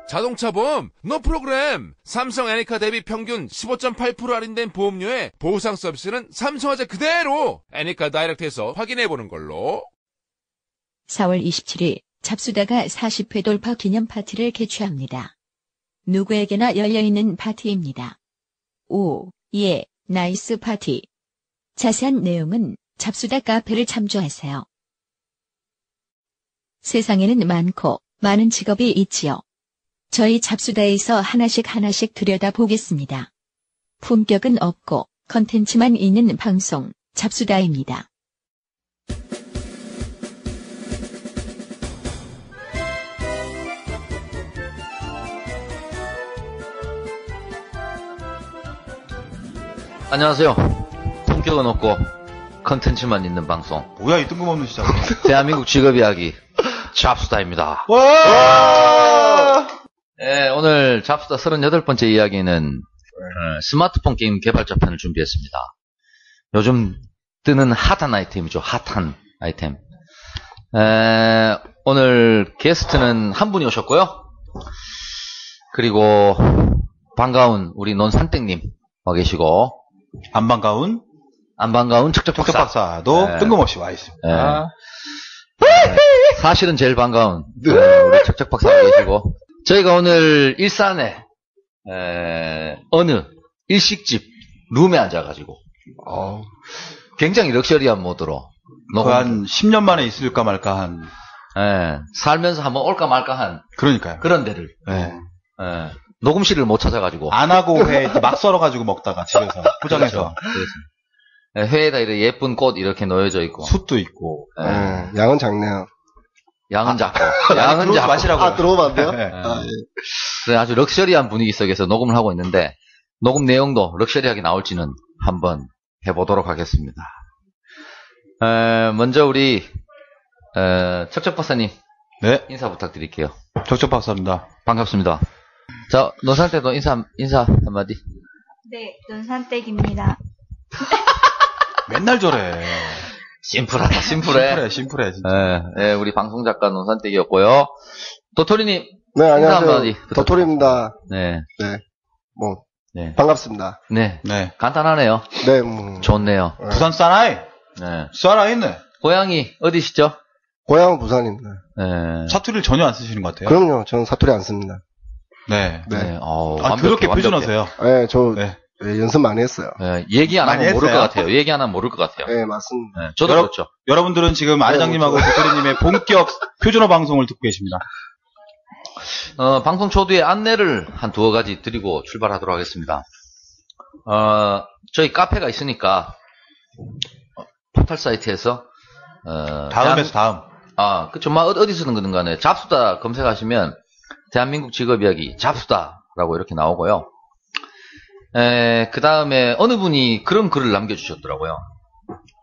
자동차 보험 노 프로그램. 삼성 애니카 대비 평균 15.8% 할인된 보험료에 보상 서비스는 삼성화재 그대로. 애니카 다이렉트에서 확인해보는 걸로. 4월 27일 잡수다가 40회 돌파 기념 파티를 개최합니다. 누구에게나 열려있는 파티입니다. 오, 예, 나이스 파티. 자세한 내용은 잡수다 카페를 참조하세요. 세상에는 많은 직업이 있지요. 저희 잡수다에서 하나씩 들여다보겠습니다. 품격은 없고 컨텐츠만 있는 방송 잡수다입니다. 안녕하세요. 품격은 없고 컨텐츠만 있는 방송. 뭐야 이 뜬금없는 시작. 대한민국 직업 이야기 잡수다입니다. 와! 네, 오늘 잡수다 38번째 이야기는 스마트폰 게임 개발자 편을 준비했습니다. 요즘 뜨는 핫한 아이템이죠. 핫한 아이템. 오늘 게스트는 한 분이 오셨고요. 그리고 반가운 우리 논산땡님 와 계시고, 안 반가운 척척 박사도 네. 뜬금없이 와 있습니다. 사실은 제일 반가운 우리 척척 박사가 계시고, 저희가 오늘 일산에 어느 일식집 룸에 앉아가지고 굉장히 럭셔리한 모드로 거의 한 10년 만에 있을까 말까 한. 살면서 한번 올까 말까 한 그러니까요. 그런 데를 녹음실을 못 찾아가지고 안 하고 회 막 썰어가지고 먹다가 집에서 포장해서. 그렇죠. 회에다 이렇게 예쁜 꽃 이렇게 놓여져 있고 숯도 있고. 양은 작네요. 양은 작고 양은 작고 마시라고. 들어오면 안 돼요? 네. 그래 아주 럭셔리한 분위기 속에서 녹음을 하고 있는데, 녹음 내용도 럭셔리하게 나올지는 한번 해보도록 하겠습니다. 먼저 우리 척척 박사님 네. 인사 부탁드릴게요. 척척 박사입니다. 반갑습니다. 자, 논산댁도 인사 한마디. 네, 논산댁입니다. 맨날 저래. 심플하다, 심플해. 심플해 진짜. 우리 방송작가 논산댁이었고요. 도토리님. 네, 인사 안녕하세요. 한마디 부탁드립니다. 도토리입니다. 네. 네. 반갑습니다. 네. 네. 간단하네요. 네, 좋네요. 부산 사나이. 네. 살아있네. 고향이 어디시죠? 고향은 부산입니다. 네. 사투리를 전혀 안 쓰시는 것 같아요. 그럼요. 저는 사투리 안 씁니다. 네. 네. 그렇게 표준어세요. 네, 저 네. 연습 많이 했어요. 얘기 안 많이 하면 모를 것 했어요? 같아요. 얘기 안 하면 모를 것 같아요. 네, 맞습니다. 네, 저도 그렇죠. 여러분들은 지금 아리장님하고 도토리님의 본격 표준어 방송을 듣고 계십니다. 방송 초두에 안내를 한 두어 가지 드리고 출발하도록 하겠습니다. 저희 카페가 있으니까, 포털 사이트에서, 다음에서 다음. 그쵸. 어디서든 그든 간에 잡수다 검색하시면, 대한민국 직업 이야기 잡수다라고 이렇게 나오고요. 그 다음에 어느 분이 그런 글을 남겨주셨더라고요.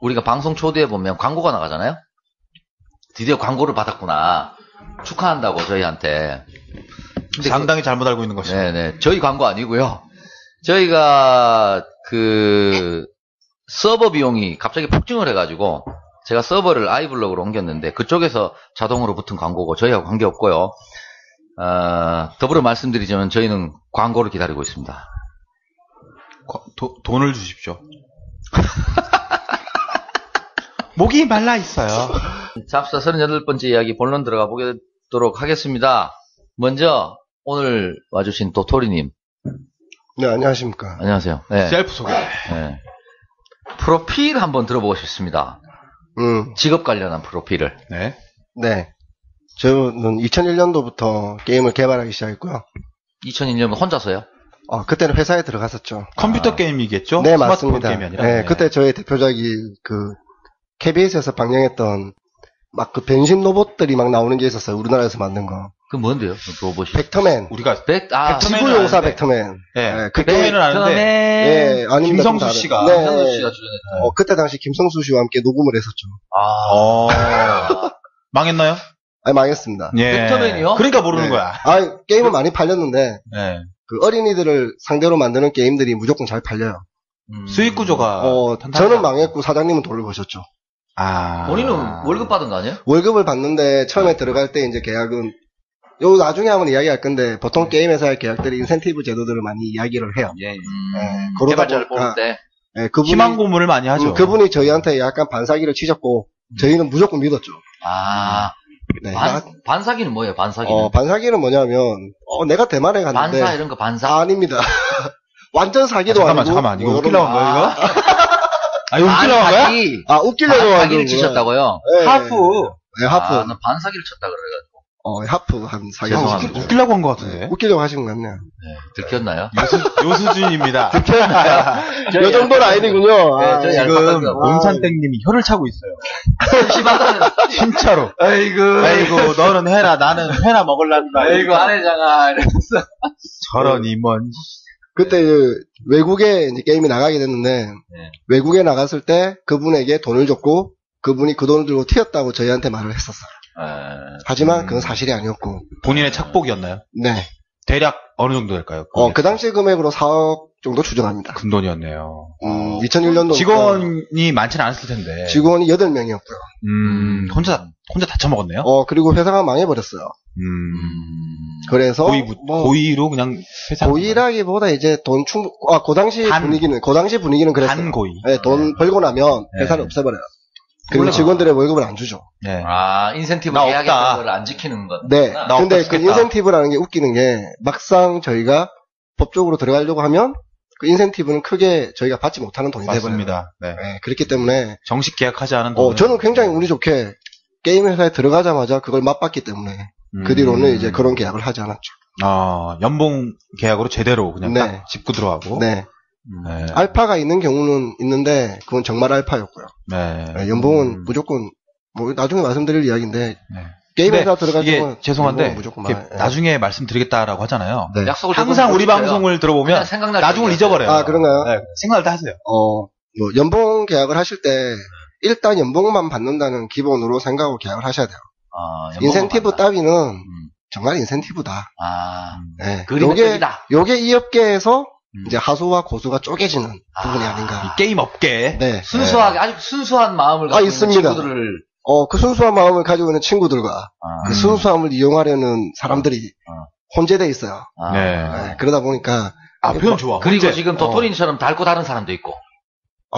우리가 방송 초대에 보면 광고가 나가잖아요. 드디어 광고를 받았구나. 축하한다고 저희한테. 근데 상당히 잘못 알고 있는 것이죠. 네네. 저희 광고 아니고요. 저희가 서버 비용이 갑자기 폭증을 해가지고 제가 서버를 아이블럭으로 옮겼는데 그쪽에서 자동으로 붙은 광고고 저희하고 관계없고요. 더불어 말씀드리자면 저희는 광고를 기다리고 있습니다. 돈을 주십시오. 목이 말라 있어요. 잡수다 38번째 이야기 본론 들어가 보도록 하겠습니다. 먼저 오늘 와주신 도토리님. 네, 안녕하십니까. 안녕하세요. 네. 셀프 소개. 네. 프로필 한번 들어보고 싶습니다. 직업 관련한 프로필을. 네. 네. 저는 2001년도부터 게임을 개발하기 시작했고요. 2001년 혼자서요? 그때는 회사에 들어갔었죠. 컴퓨터 게임이겠죠? 네, 스마트폰 맞습니다. 게임이 아니라. 네, 그때 저의 대표작이 KBS에서 방영했던 막 변신 로봇들이 막 나오는 게 있었어요. 우리나라에서 만든 거. 그 뭔데요? 로봇이. 벡터맨. 우리가 지구용사 벡터맨. 네. 그 벡터맨은 아는데. 네, 아닙니다. 김성수 씨가. 네. 김성수 씨가 출연했죠. 그때 당시 김성수 씨와 함께 녹음을 했었죠. 망했나요? 아니, 망했습니다. 예. 벡터맨이요? 그러니까 모르는 네. 거야. 게임은 많이 팔렸는데, 네. 그 어린이들을 상대로 만드는 게임들이 무조건 잘 팔려요. 수익 구조가. 저는 망했고 사장님은 돈을 버셨죠. 본인은 월급 받은 거 아니에요? 월급을 받는데 처음에 들어갈 때 이제 계약은 요 나중에 한번 이야기할 건데 보통 게임 회사의 계약들이 인센티브 제도들을 많이 이야기를 해요. 예. 그러다 개발자를 보니까 뽑을 때. 예, 그분이 희망 고문을 많이 하죠. 그분이 저희한테 약간 반사기를 치셨고 저희는 무조건 믿었죠. 네. 반사기는 뭐예요, 반사기는? 반사기는 뭐냐면 내가 대만에 갔는데 반사 이런 거 반사? 아닙니다. 완전 사기도 잠깐만, 아니고. 잠깐만. 이거 웃기려고 한 거야, 이거? 이거 웃기려고 한 거야? 반사기. 웃기려고 한 반사기를 거구나. 치셨다고요? 네. 하프. 네, 하프. 난 반사기를 쳤다 그래가지고. 하프 한 사기. 죄송합니다. 웃기려고 한 것 같은데. 웃기려고 하신 것 같네요. 네, 들켰나요? 요 수준입니다. 요 정도는 아니군요. 네, 저희 지금 알파고요. 논산땡님이 혀를 차고 있어요. 심하다는. 진짜로. 아이고. 너는 해라, 나는 회나 먹을란다. 아이고, 안 해장아. 이러면서. 저런 임원. 그때 외국에 이제 게임이 나가게 됐는데 네. 외국에 나갔을 때 그분에게 돈을 줬고 그분이 그 돈을 들고 튀었다고 저희한테 말을 했었어요. 하지만 그건 사실이 아니었고. 본인의 착복이었나요? 네. 대략 어느 정도 될까요? 그 당시 금액으로 4억 정도 추정합니다. 큰 돈이었네요. 2001년도 직원이 많지는 않았을 텐데. 직원이 8명이었고요. 혼자 다 처먹었네요? 그리고 회사가 망해버렸어요. 그래서 고의로 그냥 회사. 고의라기보다 이제 돈 그 당시 분위기는 그랬어요. 반고의. 네, 돈 벌고 나면 회사를 없애버려요. 그리고 직원들의 월급을 안 주죠. 네. 인센티브 나 계약했던 없다. 걸 안 지키는 건. 네. 나 근데 없다 그 죽겠다. 인센티브라는 게 웃기는 게 막상 저희가 법적으로 들어가려고 하면 그 인센티브는 크게 저희가 받지 못하는 돈이 돼버려요. 맞습니다. 네. 네, 그렇기 때문에 정식 계약하지 않은 돈. 저는 굉장히 운이 좋게 게임 회사에 들어가자마자 그걸 맛봤기 때문에 그 뒤로는 이제 그런 계약을 하지 않았죠. 연봉 계약으로 제대로 그냥 네. 딱 짚고 들어가고. 네. 네. 알파가 있는 경우는 있는데 그건 정말 알파였고요. 네. 네, 연봉은 무조건 나중에 말씀드릴 이야기인데 네. 게임 회사 근데 들어갈 이게 때는 죄송한데 무조건 이렇게 나중에 말씀드리겠다라고 하잖아요. 네. 약속을 항상 우리 방송을 들어보면 그냥 생각날 나중을 때 잊어버려요. 그런가요? 네, 생각날 때 하세요. 연봉 계약을 하실 때 일단 연봉만 받는다는 기본으로 생각하고 계약을 하셔야 돼요. 인센티브 따위는 정말 인센티브다. 네. 요게 이 업계에서 이제 하수와 고수가 쪼개지는 부분이 아닌가. 이 게임 업계. 네. 순수하게, 아주 순수한 마음을 가지고 있는 있습니다. 친구들을. 그 순수한 마음을 가지고 있는 친구들과 그 순수함을 이용하려는 사람들이 혼재돼 있어요. 네. 네, 그러다 보니까. 표현 좋아. 그리고 혼재. 지금 도토리님처럼 닳고 다른 사람도 있고.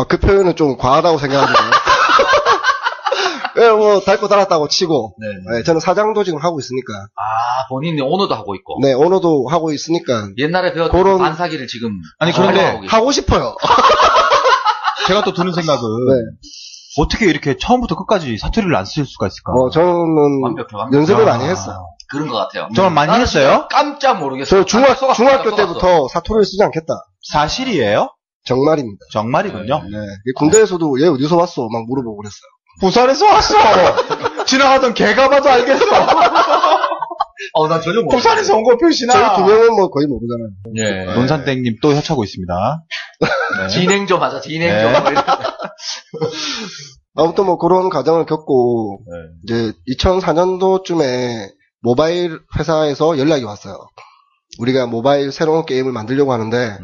그 표현은 좀 과하다고 생각하거든요. 네, 닳고 달았다고 치고. 네, 저는 사장도 지금 하고 있으니까. 본인이 오너도 하고 있고. 네, 오너도 하고 있으니까. 옛날에 배웠던 그런- 반사기를 지금. 아니, 그런데 하고 싶어요. 제가 또 드는 생각은 어떻게 이렇게 처음부터 끝까지 사투리를 안 쓸 수가 있을까? 저는 완벽해. 연습을 많이 했어요. 그런 것 같아요. 정말 많이 나는 했어요? 깜짝 모르겠어요. 저 중학교 때부터 사투리를 쓰지 않겠다. 사실이에요? 정말입니다. 정말이군요. 네. 군대에서도 얘 어디서 왔어? 막 물어보고 그랬어요. 부산에서 왔어! 지나가던 개가 봐도 알겠어! 난 전혀 모르겠어요. 부산에서 온 거 표시나! 저희 두 명은 거의 모르잖아요. 예. 논산땡님 또 혀차고 있습니다. 네. 진행 좀 하자, 진행 네. 좀. 아무튼 그런 과정을 겪고, 이제 2004년도쯤에 모바일 회사에서 연락이 왔어요. 우리가 모바일 새로운 게임을 만들려고 하는데,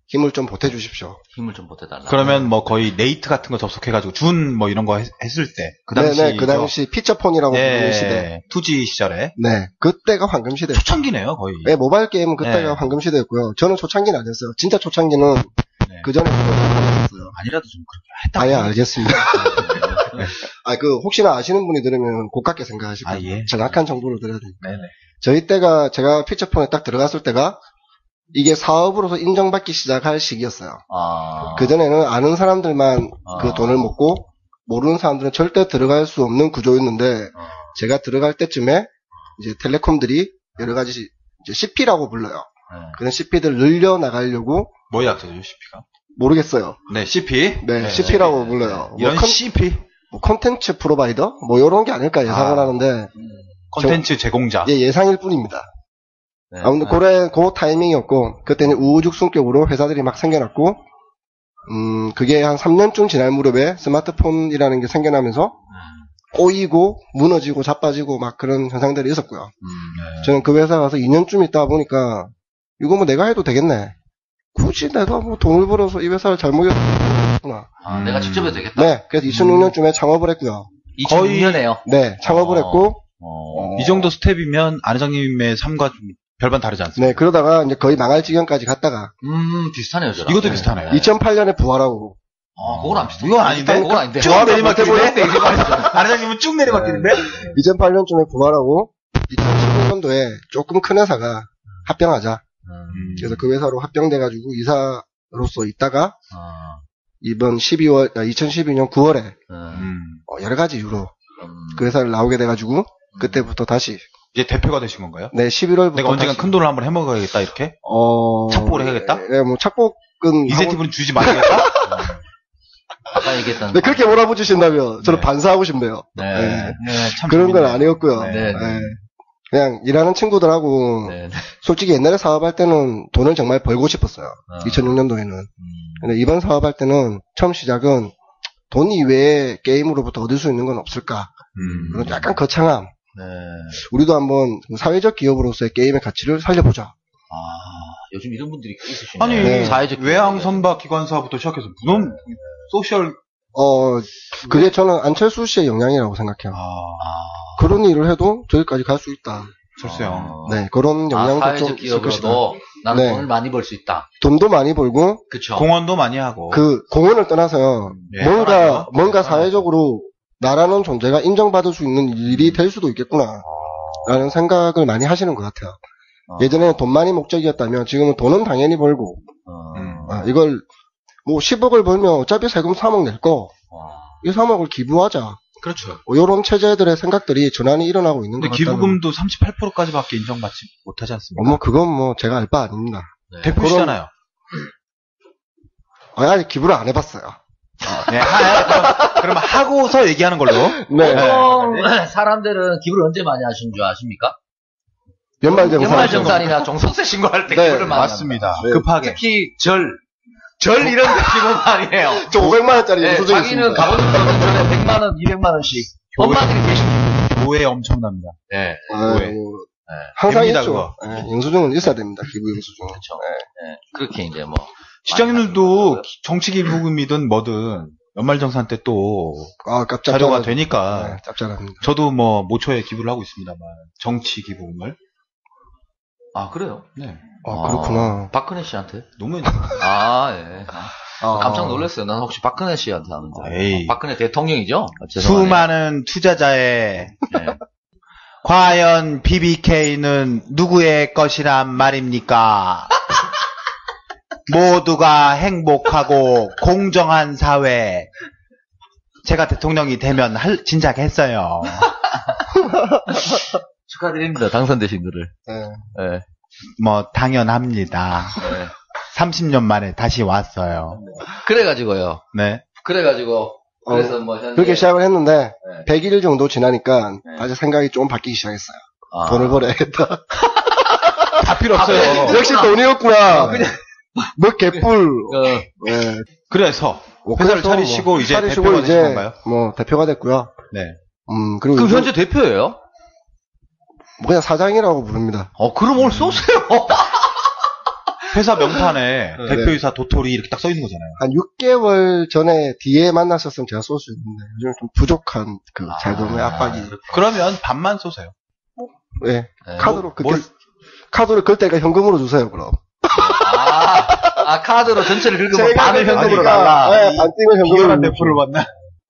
힘을 좀 보태주십시오. 힘을 좀 보태달라. 그러면 거의 네이트 같은 거 접속해가지고 이런 거 했을 때. 그 당시. 네네, 그 당시 피처폰이라고 부르는 시대. 2G 시절에. 네, 그때가 황금 시대. 초창기네요, 거의. 네, 모바일 게임은 그때가 네. 황금 시대였고요. 저는 초창기는 아니었어요. 진짜 초창기는 그 전에 했어요. 아니라도 좀 그렇게 했다. 아예 알겠습니다. 혹시나 아시는 분이 들으면 고깝게 생각하시고 정확한 정보를 드려야 됩니다. 네네. 저희 때가 제가 피처폰에 딱 들어갔을 때가 이게 사업으로서 인정받기 시작할 시기였어요. 그전에는 아는 사람들만 그 돈을 먹고 모르는 사람들은 절대 들어갈 수 없는 구조였는데 제가 들어갈 때쯤에 이제 텔레콤들이 여러 가지 이제 CP라고 불러요. 그런 CP들을 늘려나가려고 뭐야, CP가? 모르겠어요. 네, CP. 네, CP라고 불러요. 이런 CP. 콘텐츠 프로바이더? 이런 게 아닐까 예상을 하는데. 콘텐츠 제공자. 예상일 뿐입니다. 네. 아무튼 그 타이밍이었고, 그때는 우후죽순격으로 회사들이 막 생겨났고, 그게 한 3년쯤 지날 무렵에 스마트폰이라는 게 생겨나면서 꼬이고, 무너지고, 자빠지고, 막 그런 현상들이 있었고요. 저는 그 회사 가서 2년쯤 있다 보니까, 이거 내가 해도 되겠네. 굳이 내가 돈을 벌어서 이 회사를 잘 먹였구나. 내가 직접 해도 되겠다. 네, 그래서 2006년쯤에 창업을 했고요. 2006년에요? 네, 창업을 했고, 이 정도 스텝이면 안 회장님의 삶과 좀 별반 다르지 않습니까? 네, 그러다가 이제 거의 망할 지경까지 갔다가 비슷하네요, 저랑. 이것도 비슷하네요. 2008년에 부활하고 그건 안 비슷해. 이건 아닌데? 그건 아닌데. 쭉 내리막길인데? 안 회장님은 쭉 내리막길인데? 2008년쯤에 부활하고 2016년도에 조금 큰 회사가 합병하자. 그래서 그 회사로 합병돼가지고 이사로서 있다가 이번 2012년 9월에 여러 가지 이유로 그 회사를 나오게 돼가지고 그때부터 다시 이제 대표가 되신 건가요? 네 11월부터 내가 언젠간 큰 돈을 한번 해먹어야겠다, 이렇게? 착복을 해야겠다? 네, 뭐 착복은 인센티브는 주지 말아야겠다? 아까 얘기했던. 네, 그렇게 몰아붙이신다면 저는 네. 반사하고 싶네요. 네. 네. 참 그런 건 재밌네요. 아니었고요. 네. 네. 그냥 일하는 친구들하고 네. 솔직히 옛날에 사업할 때는 돈을 정말 벌고 싶었어요. 2006년도에는. 근데 이번 사업할 때는 처음 시작은 돈 이외에 게임으로부터 얻을 수 있는 건 없을까. 그런 약간 거창함. 네. 우리도 한번 사회적 기업으로서의 게임의 가치를 살려보자. 요즘 이런 분들이 있으시네. 아니, 네. 사회적 외항 선박 기관사부터 시작해서 무슨 소셜, 그게 저는 안철수 씨의 영향이라고 생각해요. 그런 일을 해도 저기까지 갈 수 있다. 철수형. 네, 그런 영향도 좀 사회적 있을 것이다. 기업으로도 나는 네. 돈을 많이 벌 수 있다. 돈도 많이 벌고, 그쵸. 공헌도 많이 하고. 그 공헌을 떠나서요. 예, 뭔가 떠나죠. 사회적으로 나라는 존재가 인정받을 수 있는 일이 될 수도 있겠구나. 라는 생각을 많이 하시는 것 같아요. 예전에는 돈만이 목적이었다면 지금은 돈은 당연히 벌고, 이걸 뭐 10억을 벌면 어차피 세금 3억 낼 거, 이 3억을 기부하자. 그렇죠. 이런 체제들의 생각들이 전환이 일어나고 있는 것 근데 같아요. 기부금도 38%까지밖에 인정받지 못하지 않습니까? 뭐 그건 뭐 제가 알 바 아닙니다. 네. 대표시잖아요. 아직 기부를 안 해봤어요. 네, 그럼 하고서 얘기하는 걸로. 네. 보통 사람들은 기부를 언제 많이 하시는 줄 아십니까? 연말정산. 연말정산이나 종소세 신고할 때 네, 기부를 많이 맞습니다. 네. 급하게. 특히 절 이런 데 기부 많이 해요. 저 500만원짜리 네, 영수증 자기는 있습니다. 가보는 전에 100만원, 200만원씩 엄마들이 계십니다. 교회 엄청납니다. 네. 아유, 네. 항상 됩니다, 있죠. 그거. 네, 영수증은 있어야 됩니다. 기부 영수증. 그렇죠. 네. 그렇게 이제 뭐 시장님들도 정치 기부금이든 뭐든 연말정산 때 또 깜짝 자료가 되니까 네, 짭짤합니다. 저도 뭐 모초에 기부를 하고 있습니다만 정치 기부금을. 아, 그래요? 네. 그렇구나. 박근혜 씨한테? 노무현. 예. 깜짝 놀랐어요. 난 혹시 박근혜 씨한테 하는지. 에이. 박근혜 대통령이죠? 죄송하네요. 수많은 투자자의 네. 과연 BBK는 누구의 것이란 말입니까? 모두가 행복하고 공정한 사회. 제가 대통령이 되면 진작 했어요. 축하드립니다. 당선되신 거를. 네. 네. 뭐 당연합니다. 네. 30년 만에 다시 왔어요. 그래가지고요. 네. 그래서 뭐 현재 그렇게 시작을 했는데 네. 100일 정도 지나니까 네. 다시 생각이 조금 바뀌기 시작했어요. 아. 돈을 벌어야겠다. 다 필요 없어요. 역시 돈이었구나. 뭐 개뿔. 네. 그래서 회사를 그래서 차리시고 뭐 이제 차리시고 대표가 되신 이제 건가요? 뭐 대표가 됐고요. 네. 그리고 그럼 요즘 현재 대표예요? 뭐 그냥 사장이라고 부릅니다. 그럼 오늘 쏘세요. 회사 명판에 네. 대표이사 도토리 이렇게 딱 써 있는 거잖아요. 한 6개월 전에 뒤에 만나셨으면 제가 쏠 수 있는데 요즘 좀 부족한 그 자금의 압박이. 그러면 반만 쏘세요. 네. 네. 카드로 뭘- 카드를 걸 때가 현금으로 주세요 그럼. 카드로 전체를 긁으면 제가 반을 현금으로 그러니까, 달라. 네, 반띵을 현금으로 주죠. 만나.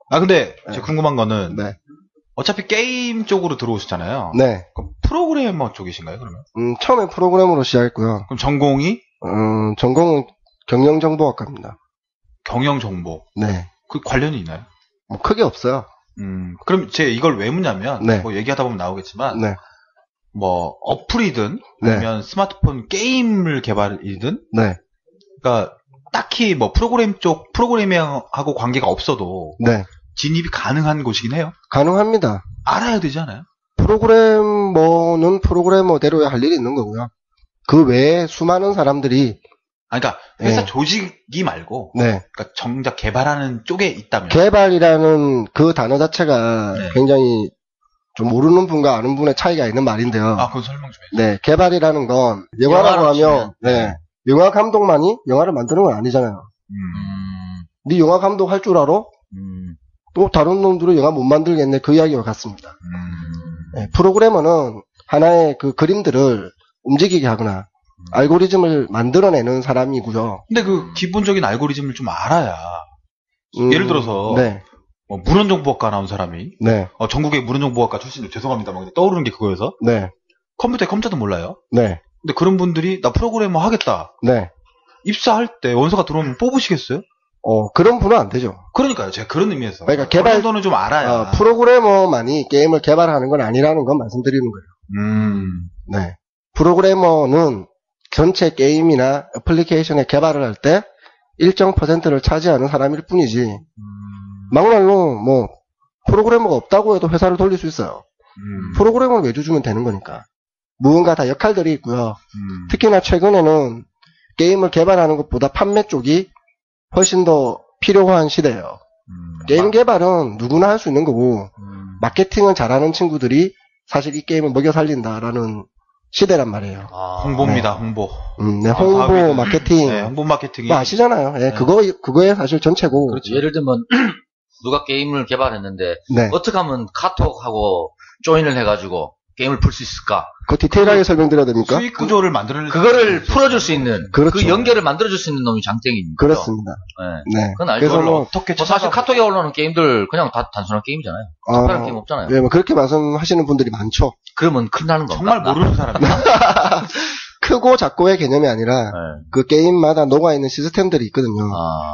아 근데 네. 제가 궁금한 거는 네. 어차피 게임 쪽으로 들어오셨잖아요. 네. 그럼 프로그래머 쪽이신가요, 그러면? 처음에 프로그램으로 시작했고요. 그럼 전공이 전공은 경영정보학과입니다. 경영정보. 네. 그 관련이 있나요? 뭐 크게 없어요. 그럼 제가 이걸 왜 묻냐면 네. 뭐 얘기하다 보면 나오겠지만 네. 뭐 어플이든 네. 아니면 스마트폰 게임을 개발이든 네. 그러니까 딱히 뭐 프로그래밍하고 관계가 없어도 네. 진입이 가능한 곳이긴 해요. 가능합니다. 알아야 되지 않아요? 프로그래머는 프로그래머대로의 할 일이 있는 거고요. 그 외에 수많은 사람들이 그러니까 회사 네. 조직이 말고 네. 그러니까 정작 개발하는 쪽에 있다면 개발이라는 그 단어 자체가 네. 굉장히 좀 모르는 분과 아는 분의 차이가 있는 말인데요. 그건 설명 좀 해주세요. 네, 개발이라는 건 영화라고 영화로 하면 네, 영화 감독만이 영화를 만드는 건 아니잖아요. 네 영화 감독 할 줄 알아? 또 다른 놈들은 영화 못 만들겠네 그 이야기와 같습니다. 예, 프로그래머는 하나의 그 그림들을 움직이게 하거나 알고리즘을 만들어내는 사람이고요. 근데 그 기본적인 알고리즘을 좀 알아야. 예를 들어서 네, 문헌정보학과 나온 사람이 네, 전국의 문헌정보학과 출신들 죄송합니다. 막 떠오르는 게 그거여서 네, 컴퓨터에 컴퓨터도 몰라요. 네, 근데 그런 분들이 나 프로그래머 하겠다. 네. 입사할 때 원서가 들어오면 뽑으시겠어요? 그런 분은 안 되죠. 그러니까요. 제가 그런 의미에서. 그러니까 어느 정도는 좀 알아야. 프로그래머만이 게임을 개발하는 건 아니라는 건 말씀드리는 거예요. 네. 프로그래머는 전체 게임이나 애플리케이션의 개발을 할 때 일정 퍼센트를 차지하는 사람일 뿐이지, 막말로 뭐, 프로그래머가 없다고 해도 회사를 돌릴 수 있어요. 프로그래머를 외주주면 되는 거니까. 무언가 다 역할들이 있고요. 특히나 최근에는 게임을 개발하는 것보다 판매 쪽이 훨씬 더 필요한 시대예요. 게임 개발은 누구나 할 수 있는 거고, 마케팅을 잘하는 친구들이 사실 이 게임을 먹여 살린다라는 시대란 말이에요. 홍보입니다, 홍보. 네, 홍보, 마케팅. 네, 홍보 마케팅이. 뭐 아시잖아요. 예, 네. 그거에 사실 전체고. 그렇죠. 예를 들면 누가 게임을 개발했는데 네. 어떻게 하면 카톡하고 조인을 해가지고 게임을 풀 수 있을까? 그거 디테일하게 설명드려야 됩니까? 수익 구조를 만들어낼 그거를 풀어줄 수 있는 그렇죠. 그 연결을 만들어줄 수 있는 놈이 장땡입니다. 그렇습니다. 네. 네. 그건 알죠. 그래서 뭐, 어떻게 사실 카톡에 올라오는 게임들 그냥 다 단순한 게임이잖아요. 특별한 게임 없잖아요. 네, 뭐 그렇게 말씀하시는 분들이 많죠. 그러면 큰일 나는 겁니다. 정말 모르는 사람이야. 크고 작고의 개념이 아니라 네. 그 게임마다 녹아있는 시스템들이 있거든요.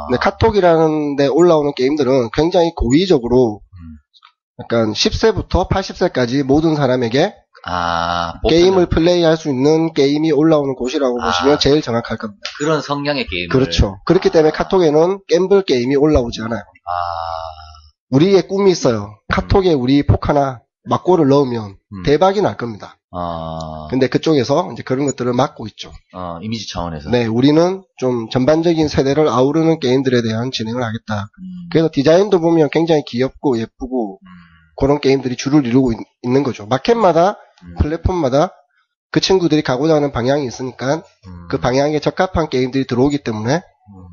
근데 카톡이라는 데 올라오는 게임들은 굉장히 고의적으로 약간 10세부터 80세까지 모든 사람에게 게임을 플레이할 수 있는 게임이 올라오는 곳이라고 보시면 제일 정확할 겁니다. 그런 성향의 게임을. 그렇죠. 그렇기 때문에 카톡에는 갬블 게임이 올라오지 않아요. 우리의 꿈이 있어요. 카톡에 우리 폭 하나 막고를 넣으면 대박이 날 겁니다. 근데 그쪽에서 이제 그런 것들을 막고 있죠. 이미지 차원에서. 네, 우리는 좀 전반적인 세대를 아우르는 게임들에 대한 진행을 하겠다. 그래서 디자인도 보면 굉장히 귀엽고 예쁘고 그런 게임들이 주를 이루고 있는 거죠. 마켓마다 플랫폼마다 그 친구들이 가고자 하는 방향이 있으니까 그 방향에 적합한 게임들이 들어오기 때문에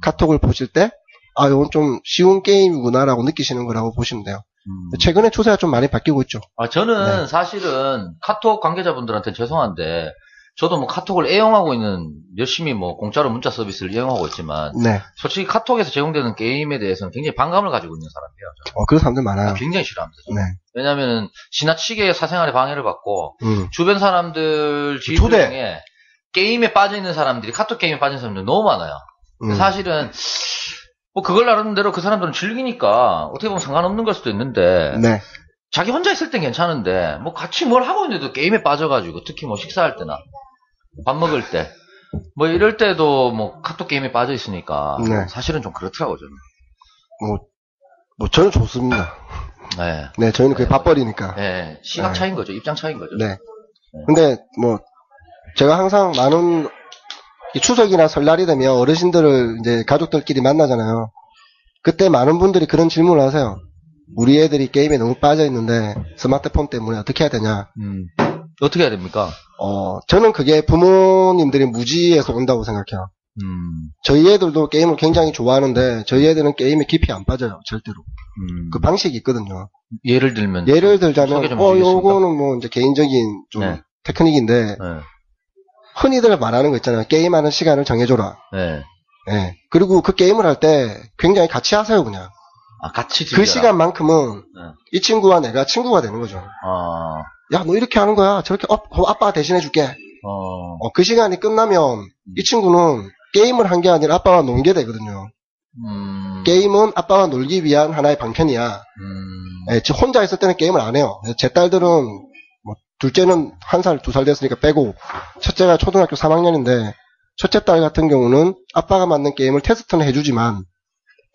카톡을 보실 때 이건 좀 쉬운 게임이구나라고 느끼시는 거라고 보시면 돼요. 최근에 추세가 좀 많이 바뀌고 있죠. 저는 사실은 카톡 관계자분들한테 죄송한데 저도 뭐 카톡을 애용하고 있는 열심히 뭐 공짜로 문자 서비스를 이용하고 있지만 네. 솔직히 카톡에서 제공되는 게임에 대해서는 굉장히 반감을 가지고 있는 사람이에요. 저는. 그런 사람들 많아요. 굉장히 싫어합니다. 네. 왜냐하면 지나치게 사생활에 방해를 받고 주변 사람들 초대. 지인들 중에 게임에 빠져 있는 사람들이 카톡 게임에 빠진 사람들이 너무 많아요. 사실은 뭐 그걸 나름대로 그 사람들은 즐기니까 어떻게 보면 상관없는 걸 수도 있는데 네. 자기 혼자 있을 땐 괜찮은데 뭐 같이 뭘 하고 있는데도 게임에 빠져가지고 특히 뭐 식사할 때나 밥 먹을 때 뭐 이럴 때도 뭐 카톡 게임에 빠져 있으니까 네. 사실은 좀 그렇더라고요. 저는. 뭐 저는 좋습니다. 네. 네, 저희는 그게 밥벌이니까. 네. 시각 차이인 거죠. 입장 차이인 거죠. 네. 근데 뭐 제가 항상 많은 이 추석이나 설날이 되면 어르신들을 이제 가족들끼리 만나잖아요. 그때 많은 분들이 그런 질문을 하세요. 우리 애들이 게임에 너무 빠져 있는데 스마트폰 때문에 어떻게 해야 되냐? 어떻게 해야 됩니까? 저는 그게 부모님들이 무지에서 온다고 생각해요. 저희 애들도 게임을 굉장히 좋아하는데 저희 애들은 게임에 깊이 안 빠져요. 절대로. 그 방식이 있거든요. 예를 들면 예를 소개 들자면 좀 해주시겠습니까? 요거는 뭐 이제 개인적인 좀 네. 테크닉인데 네. 흔히들 말하는 거 있잖아요. 게임하는 시간을 정해줘라. 네. 네. 그리고 그 게임을 할 때 굉장히 같이 하세요, 그냥. 같이 그 즐겨라. 시간만큼은 네. 이 친구와 내가 친구가 되는 거죠. 야, 너 이렇게 하는 거야. 저렇게, 그럼 아빠가 대신해줄게. 그 시간이 끝나면 이 친구는 게임을 한 게 아니라 아빠와 놀게 되거든요. 게임은 아빠와 놀기 위한 하나의 방편이야. 예, 혼자 있을 때는 게임을 안 해요. 제 딸들은, 뭐, 둘째는 1살, 2살 됐으니까 빼고, 첫째가 초등학교 3학년인데, 첫째 딸 같은 경우는 아빠가 만든 게임을 테스트는 해주지만,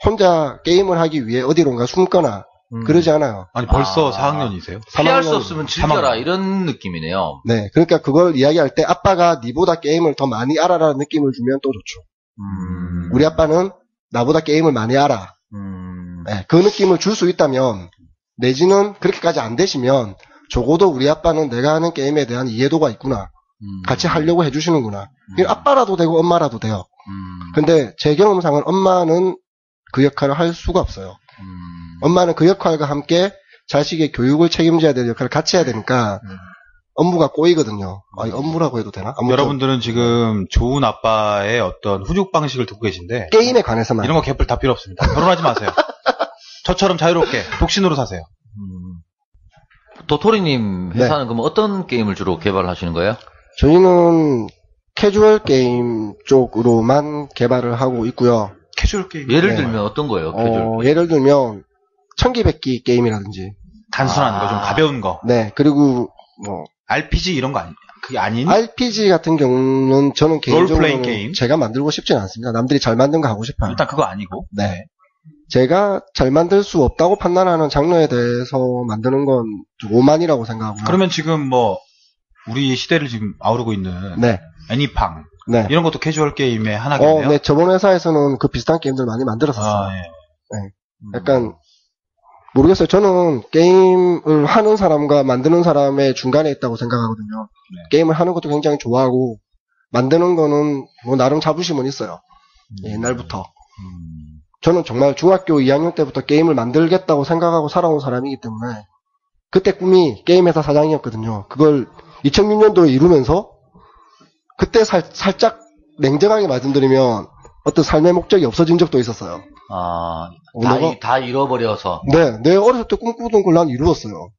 혼자 게임을 하기 위해 어디론가 숨거나, 그러지 않아요. 아니, 벌써 4학년이세요? 피할 수 없으면 즐겨라 3학년. 이런 느낌이네요. 네, 그러니까 그걸 이야기할 때 아빠가 니보다 게임을 더 많이 알아라는 느낌을 주면 또 좋죠. 우리 아빠는 나보다 게임을 많이 알아. 네, 그 느낌을 줄 수 있다면, 내지는 그렇게까지 안 되시면, 적어도 우리 아빠는 내가 하는 게임에 대한 이해도가 있구나. 같이 하려고 해주시는구나. 아빠라도 되고 엄마라도 돼요. 근데 제 경험상은 엄마는 그 역할을 할 수가 없어요. 엄마는 그 역할과 함께 자식의 교육을 책임져야 될 역할을 같이 해야 되니까 업무가 꼬이거든요. 이 업무라고 해도 되나? 아무튼 여러분들은 지금 좋은 아빠의 어떤 훈육 방식을 듣고 계신데 게임에 관해서만 이런 거 개뿔 다 필요 없습니다. 결혼하지 마세요. 저처럼 자유롭게 독신으로 사세요. 도토리님 회사는 그럼 어떤 게임을 주로 개발하시는 거예요? 저희는 캐주얼 게임 쪽으로만 개발을 하고 있고요. 캐주얼 게임. 예를 들면 어떤 거예요? 캐주얼 예를 들면 천기백기 게임이라든지 단순한 거, 좀 가벼운 거. 네, 그리고 뭐 RPG 이런 거 그게 아닌? RPG 같은 경우는 저는 롤플레잉 개인적으로 게임? 제가 만들고 싶지는 않습니다. 남들이 잘 만든 거 하고 싶어요. 일단 그거 아니고. 네. 제가 잘 만들 수 없다고 판단하는 장르에 대해서 만드는 건 좀 오만이라고 생각하고요. 그러면 지금 뭐 우리 시대를 지금 아우르고 있는 네. 애니팡 네. 이런 것도 캐주얼 게임의 하나겠네요. 네. 저번 회사에서는 그 비슷한 게임들 많이 만들었었어요. 예. 네. 약간 모르겠어요. 저는 게임을 하는 사람과 만드는 사람의 중간에 있다고 생각하거든요. 네. 게임을 하는 것도 굉장히 좋아하고 만드는 거는 뭐 나름 자부심은 있어요. 옛날부터. 저는 정말 중학교 2학년 때부터 게임을 만들겠다고 생각하고 살아온 사람이기 때문에 그때 꿈이 게임 회사 사장이었거든요. 그걸 2006년도에 이루면서 그때 살짝 냉정하게 말씀드리면 어떤 삶의 목적이 없어진 적도 있었어요. 다 잃어버려서. 네, 내 어렸을 때 꿈꾸던 걸 난 이루었어요.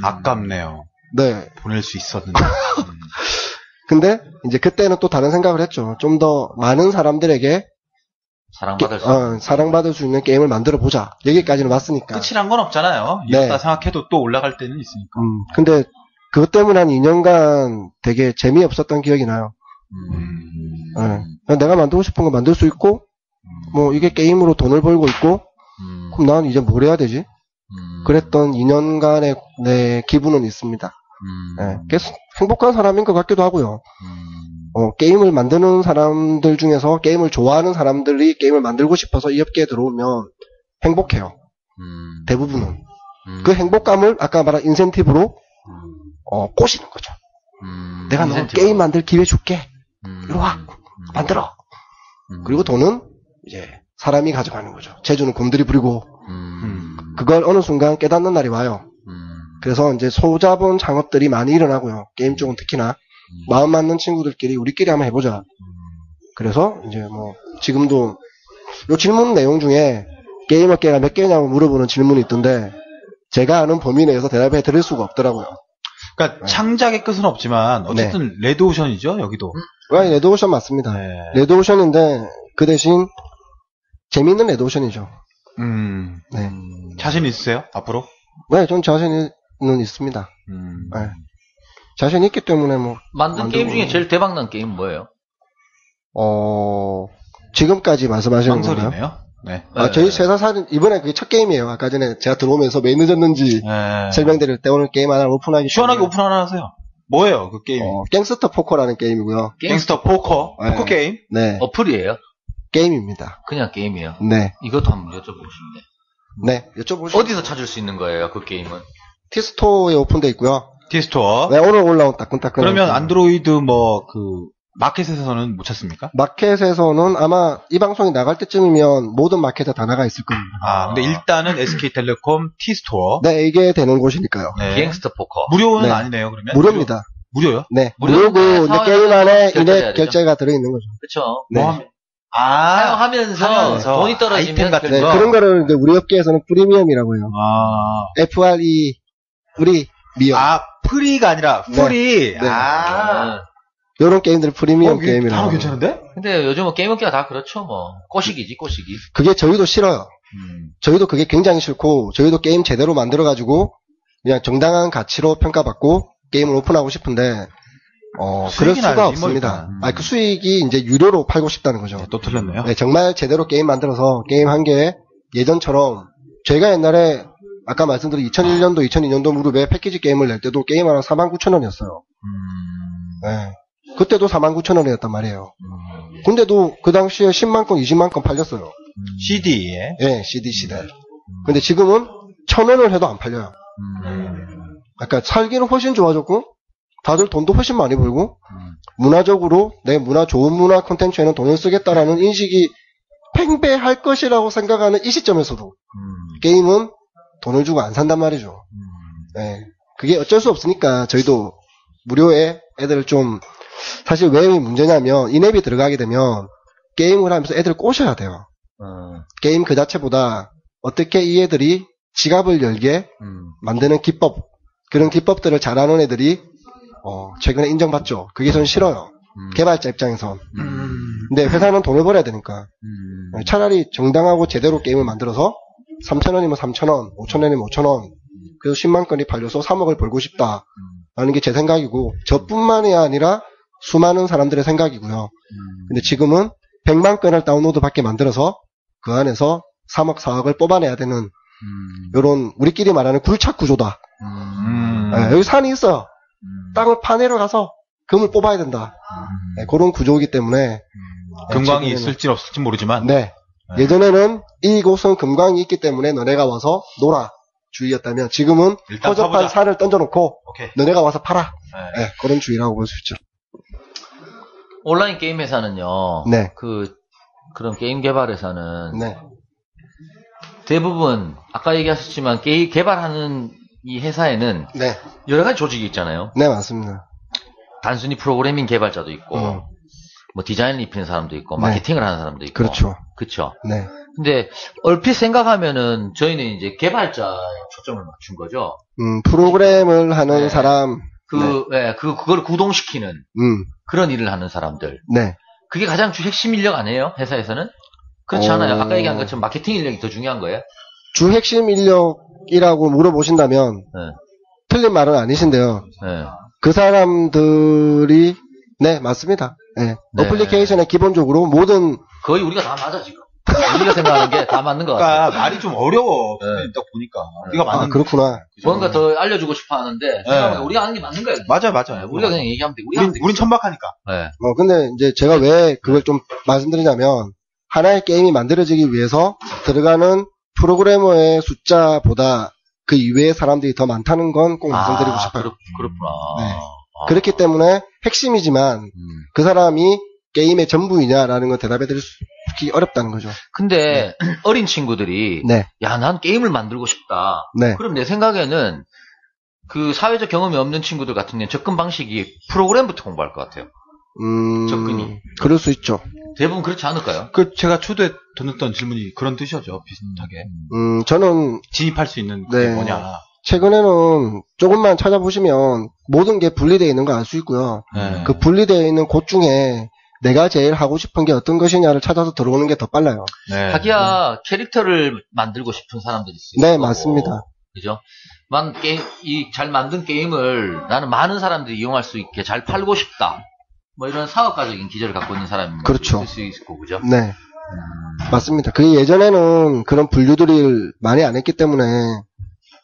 아깝네요. 네. 보낼 수 있었는데. 근데 이제 그때는 또 다른 생각을 했죠. 좀 더 많은 사람들에게 사랑받을 수 있는 게임을 만들어 보자. 여기까지는 왔으니까. 끝이란 건 없잖아요. 이렇다 생각해도 또 올라갈 때는 있으니까. 근데 그것 때문에 한 2년간 되게 재미없었던 기억이 나요. 네. 내가 만들고 싶은 거 만들 수 있고, 뭐 이게 게임으로 돈을 벌고 있고, 그럼 난 이제 뭘 해야 되지? 그랬던 2년간의 내 기분은 있습니다. 네. 계속 행복한 사람인 것 같기도 하고요. 게임을 만드는 사람들 중에서 게임을 좋아하는 사람들이 게임을 만들고 싶어서 이 업계에 들어오면 행복해요. 대부분은. 그 행복감을 아까 말한 인센티브로 꼬시는 거죠. 내가 너 게임 만들 기회 줄게. 이리 와. 만들어. 그리고 돈은 이제 사람이 가져가는 거죠. 재주는 곰들이 부리고 그걸 어느 순간 깨닫는 날이 와요. 그래서 이제 소자본 창업들이 많이 일어나고요. 게임 쪽은 특히나 마음 맞는 친구들끼리 우리끼리 한번 해보자. 그래서 이제 뭐 지금도 요 질문 내용 중에 게임 업계가 몇 개냐고 물어보는 질문이 있던데 제가 아는 범위 내에서 대답해 드릴 수가 없더라고요. 그러니까 창작의 끝은 없지만 어쨌든 레드오션이죠 여기도. 레드오션 맞습니다. 네. 레드오션인데 그 대신 재미있는 레드오션이죠. 네. 자신 있으세요 앞으로? 네, 전 자신은 있습니다. 네. 자신 있기 때문에 뭐 만든 게임 중에 제일 대박난 게임은 뭐예요? 지금까지 말씀하시는 건가요? 망설이네요. 네. 저희 회사사는 이번에 그게 첫 게임이에요. 아까 전에 제가 들어오면서 왜 늦었는지 설명드릴 때 오늘 게임 하나 오픈하기 시원하게 오픈 하나 하세요. 뭐예요 그 게임이? 갱스터 포커라는 게임이고요. 갱스터 포커? 포커 게임? 네. 어플이에요? 게임입니다. 그냥 게임이에요? 네. 이것도 한번 여쭤보고 싶네. 네, 여쭤보시죠. 어디서 찾을 수 있는 거예요 그 게임은? 티스토어에 오픈되어 있고요. 티스토어. 네, 오늘 올라온 따끈따끈. 그러면 안드로이드 뭐 그 마켓에서는 못 찾습니까? 마켓에서는 아마 이 방송이 나갈 때쯤이면 모든 마켓에 다 나가 있을 겁니다. 근데 일단은 SK텔레콤 티스토어. 네, 이게 되는 곳이니까요. 네. 갱스터 포커. 무료는 네. 아니네요 그러면? 무료입니다. 무료요? 네, 무료고 무료고 게임 안에 이제 결제가 들어있는 거죠. 그렇죠. 네. 뭐 사용하면서 돈이 떨어지면 아이템 같은 네, 거. 그런 거를 이제 우리 업계에서는 프리미엄이라고 해요. FRE 우리 미엄. 프리가 아니라 프리. 네. 이런 게임들 프리미엄 게임이라고. 바로 괜찮은데? 근데 요즘은 게임 업계가 다 그렇죠 뭐. 꼬시기지 꼬시기. 그게 저희도 싫어요. 저희도 그게 굉장히 싫고 저희도 게임 제대로 만들어가지고 그냥 정당한 가치로 평가받고 게임을 오픈하고 싶은데 그럴 수가 없습니다. 그 수익이 이제 유료로 팔고 싶다는 거죠. 또 틀렸네요. 네, 정말 제대로 게임 만들어서 게임 한 개에 예전처럼 제가 옛날에 아까 말씀드린 2001년도, 2002년도 무렵에 패키지 게임을 낼 때도 게임 하나 49,000원이었어요. 네. 그때도 49,000원이었단 말이에요. 근데도 그 당시에 10만 건, 20만 건 팔렸어요. CD에? 네, CD 시대. 근데 지금은 1,000원을 해도 안 팔려요. 그러니까 살기는 훨씬 좋아졌고, 다들 돈도 훨씬 많이 벌고, 문화적으로 내 좋은 문화 콘텐츠에는 돈을 쓰겠다라는 인식이 팽배할 것이라고 생각하는 이 시점에서도, 게임은 돈을 주고 안 산단 말이죠. 네. 그게 어쩔 수 없으니까 저희도 무료에 애들을 좀 사실 왜 문제냐면 인앱이 들어가게 되면 게임을 하면서 애들을 꼬셔야 돼요. 게임 그 자체보다 어떻게 이 애들이 지갑을 열게 만드는 기법, 그런 기법들을 잘하는 애들이 최근에 인정받죠. 그게 전 싫어요. 개발자 입장에서. 근데 회사는 돈을 벌어야 되니까. 차라리 정당하고 제대로 게임을 만들어서 3,000원이면 3,000원, 5,000원이면 5,000원, 그래서 10만 건이 팔려서 3억을 벌고 싶다. 라는 게 제 생각이고, 저뿐만이 아니라 수많은 사람들의 생각이고요. 근데 지금은 100만 건을 다운로드 받게 만들어서 그 안에서 3억, 4억을 뽑아내야 되는 요런 우리끼리 말하는 굴착 구조다. 네, 여기 산이 있어요. 땅을 파내러 가서 금을 뽑아야 된다. 네, 그런 구조이기 때문에 금광이 최근에는- 있을지 없을지 모르지만 네. 예전에는 이곳은 금광이 있기 때문에 너네가 와서 놀아 주의였다면 지금은 일단 허접한 파보자. 산을 던져놓고 오케이. 너네가 와서 팔아. 네. 네, 그런 주의라고 볼 수 있죠. 온라인 게임 회사는요. 네. 그런 게임 개발 회사는 네. 대부분 아까 얘기하셨지만 게임 개발하는 이 회사에는 네. 여러 가지 조직이 있잖아요. 네, 맞습니다. 단순히 프로그래밍 개발자도 있고 음. 뭐 디자인을 입히는 사람도 있고 네. 마케팅을 하는 사람도 있고 그렇죠. 그렇죠. 네. 근데 얼핏 생각하면은 저희는 이제 개발자에 초점을 맞춘 거죠. 프로그램을 하는 네. 사람. 그걸 구동시키는 그런 일을 하는 사람들. 네. 그게 가장 핵심 인력 아니에요? 회사에서는? 그렇지 않아요? 아까 얘기한 것처럼 마케팅 인력이 더 중요한 거예요? 주 핵심 인력이라고 물어보신다면 네. 틀린 말은 아니신데요. 네. 그 사람들이 네, 맞습니다. 네. 네. 어플리케이션에 기본적으로 모든 거의 우리가 다 맞아, 지금. 우리가 생각하는 게 다 맞는 것 같아요. 그러니까 말이 좀 어려워. 네. 딱 보니까 우리가 맞는 그렇구나. 뭔가 더 알려주고 싶어 하는데, 생각해보니까 우리가 하는 게 맞는 거예요. 맞아요. 우리가 그냥 얘기하면 돼. 우리가 하면 돼. 우린 천박하니까. 네. 근데 이제 제가 왜 그걸 좀 말씀드리냐면 하나의 게임이 만들어지기 위해서 들어가는 프로그래머의 숫자보다 그 이외의 사람들이 더 많다는 건 꼭 말씀드리고 싶어요. 그렇구나. 네. 그렇기 때문에 핵심이지만 그 사람이 게임의 전부이냐라는 건 대답해드리기 어렵다는 거죠. 근데 어린 친구들이 네. 야, 난 게임을 만들고 싶다. 네. 그럼 내 생각에는 그 사회적 경험이 없는 친구들 같은 경우는 접근 방식이 프로그램부터 공부할 것 같아요. 접근이. 그럴 수 있죠. 대부분 그렇지 않을까요? 제가 초대에 던졌던 질문이 그런 뜻이었죠. 비슷하게. 저는 진입할 수 있는 게 네. 뭐냐. 최근에는 조금만 찾아보시면 모든 게 분리되어 있는 거 알 수 있고요. 네. 그 분리되어 있는 곳 중에 내가 제일 하고 싶은 게 어떤 것이냐를 찾아서 들어오는 게 더 빨라요. 네. 자기야 캐릭터를 만들고 싶은 사람들이 있어요. 네, 맞습니다. 그죠? 잘 만든 게임을 나는 많은 사람들이 이용할 수 있게 잘 팔고 싶다. 뭐 이런 사업가적인 기저를 갖고 있는 사람이 그렇죠. 있을 수 있고, 그죠? 네. 맞습니다. 그게 예전에는 그런 분류들을 많이 안 했기 때문에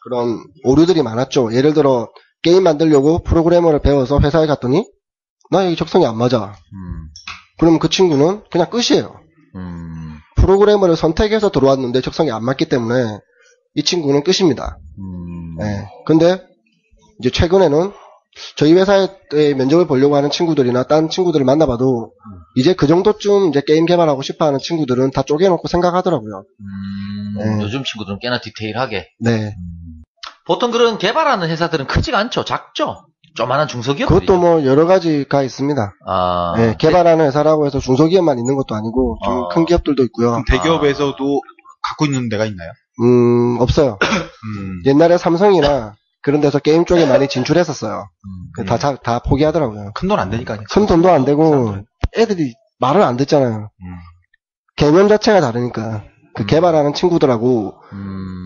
그런 오류들이 많았죠. 예를 들어 게임 만들려고 프로그래머를 배워서 회사에 갔더니 나 여기 적성이 안 맞아. 그러면 그 친구는 그냥 끝이에요. 프로그래머를 선택해서 들어왔는데 적성이 안 맞기 때문에 이 친구는 끝입니다. 네. 근데 이제 최근에는 저희 회사에 면접을 보려고 하는 친구들이나 딴 친구들을 만나봐도 이제 그 정도쯤 이제 게임 개발하고 싶어 하는 친구들은 다 쪼개놓고 생각하더라고요. 네. 요즘 친구들은 꽤나 디테일하게. 네. 보통 그런 개발하는 회사들은 크지가 않죠. 작죠. 조만한 중소기업들이죠. 그것도 뭐 여러 가지가 있습니다. 아, 네, 개발하는 회사라고 해서 중소기업만 있는 것도 아니고 좀 큰 기업들도 있고요. 그럼 대기업에서도 갖고 있는 데가 있나요? 없어요. 옛날에 삼성이나 그런 데서 게임 쪽에 많이 진출했었어요. 다 포기하더라고요. 큰 돈 안 되니까. 큰 돈도 안 되고 애들이 말을 안 듣잖아요. 개념 자체가 다르니까 그 개발하는 친구들하고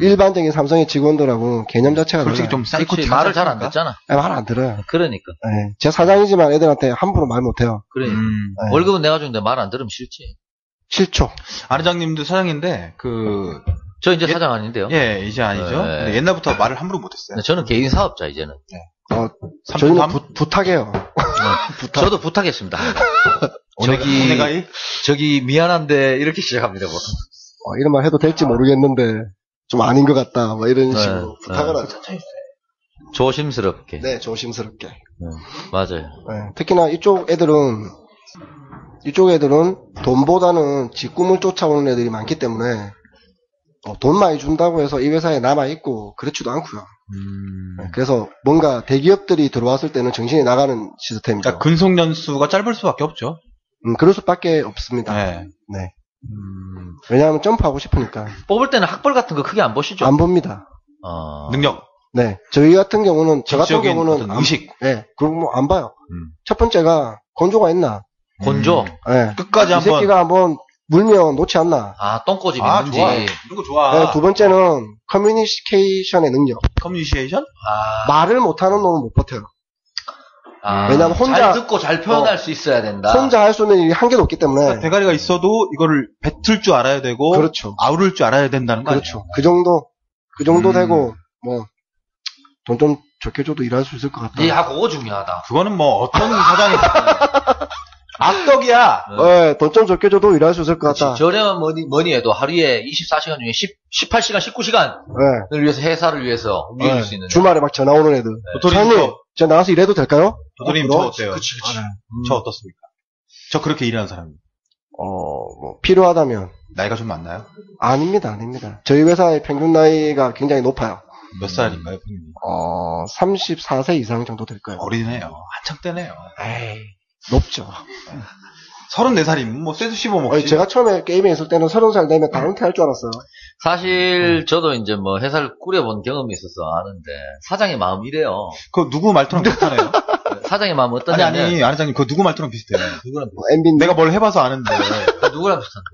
일반적인 삼성의 직원들하고 개념 자체가 솔직히 달라요. 좀 사이코 그렇지, 말을 잘 안 듣잖아. 말 안 들어요. 그러니까. 네, 제 사장이지만 애들한테 함부로 말 못해요. 그러니까. 네. 월급은 내가 주는데 말 안 들으면 싫지. 싫죠. 안 회장님도 사장인데 저 이제 사장 아닌데요. 예, 이제 아니죠. 네. 근데 옛날부터 말을 함부로 못했어요. 네, 저는 개인 사업자 이제는. 저희는 삼? 부탁해요. 저도 부탁했습니다. 오네가이? 저기 미안한데 이렇게 시작합니다. 뭐. 이런 말 해도 될지 모르겠는데 좀 아닌 것 같다. 뭐 이런 네, 식으로 부탁을 네. 하죠. 조심스럽게. 네, 조심스럽게. 맞아요. 네, 특히나 이쪽 애들은 돈보다는 지 꿈을 쫓아오는 애들이 많기 때문에 돈 많이 준다고 해서 이 회사에 남아있고, 그렇지도 않고요. 그래서 뭔가 대기업들이 들어왔을 때는 정신이 나가는 시스템이죠. 그러니까 근속 연수가 짧을 수밖에 없죠. 그럴 수밖에 없습니다. 네. 네. 왜냐하면 점프하고 싶으니까. 뽑을 때는 학벌 같은 거 크게 안 보시죠? 안 봅니다. 능력. 네. 저희 같은 경우는, 저 같은 지적인 경우는. 어떤 의식. 네. 그런 거 안 봐요. 첫 번째가 건조가 있나. 건조. 네. 끝까지 이 한번. 새끼가 한번 물면 놓지 않나. 똥꼬집 아, 있는지. 좋아. 이런 거 좋아. 네, 두 번째는 커뮤니케이션의 능력. 커뮤니케이션? 말을 못하는 놈은 못 버텨요. 왜냐면 혼자- 잘 듣고 잘 표현할 수 있어야 된다. 혼자 할 수 있는 일이 한계도 없기 때문에. 그러니까 대가리가 있어도 이거를 뱉을 줄 알아야 되고. 그렇죠. 아우를 줄 알아야 된다는 거 그렇죠. 그 정도 되고, 뭐, 돈 좀 적게 줘도 일할 수 있을 것 같다. 그거 중요하다. 그거는 뭐 어떤 사장이 악덕이야. 네, 돈 좀 적게 줘도 일할 수 있을 것 같다. 저렴한 뭐니 해도 하루에 24시간 중에 18시간, 19시간을 네. 위해서, 회사를 위해서 움직일 수 있는. 주말에 막 전화 오는 애들. 도토리님, 사장님, 제가 나가서 일해도 될까요? 도토리님 저 어때요? 그치. 저 어떻습니까? 저 그렇게 일하는 사람입니다. 뭐, 필요하다면. 나이가 좀 많나요? 아닙니다. 저희 회사의 평균 나이가 굉장히 높아요. 몇 살인가요, 형님? 34세 이상 정도 될 거예요. 어리네요. 한창 때네요. 에이, 높죠. 34살이면 뭐 쇠도 씹어 먹지. 제가 처음에 게임에 있을 때는 30살 되면 다 은퇴할 줄 알았어요. 사실 저도 이제 뭐 회사를 꾸려본 경험이 있어서 아는데 사장의 마음이 이래요. 그 누구 말투랑 비슷하네요. 사장의 마음은 어떠냐면 아니, 안회장님, 그 누구 말투랑 비슷해요. 누구랑 MB님. 내가 뭘 해봐서 아는데. 누구랑 비슷한데?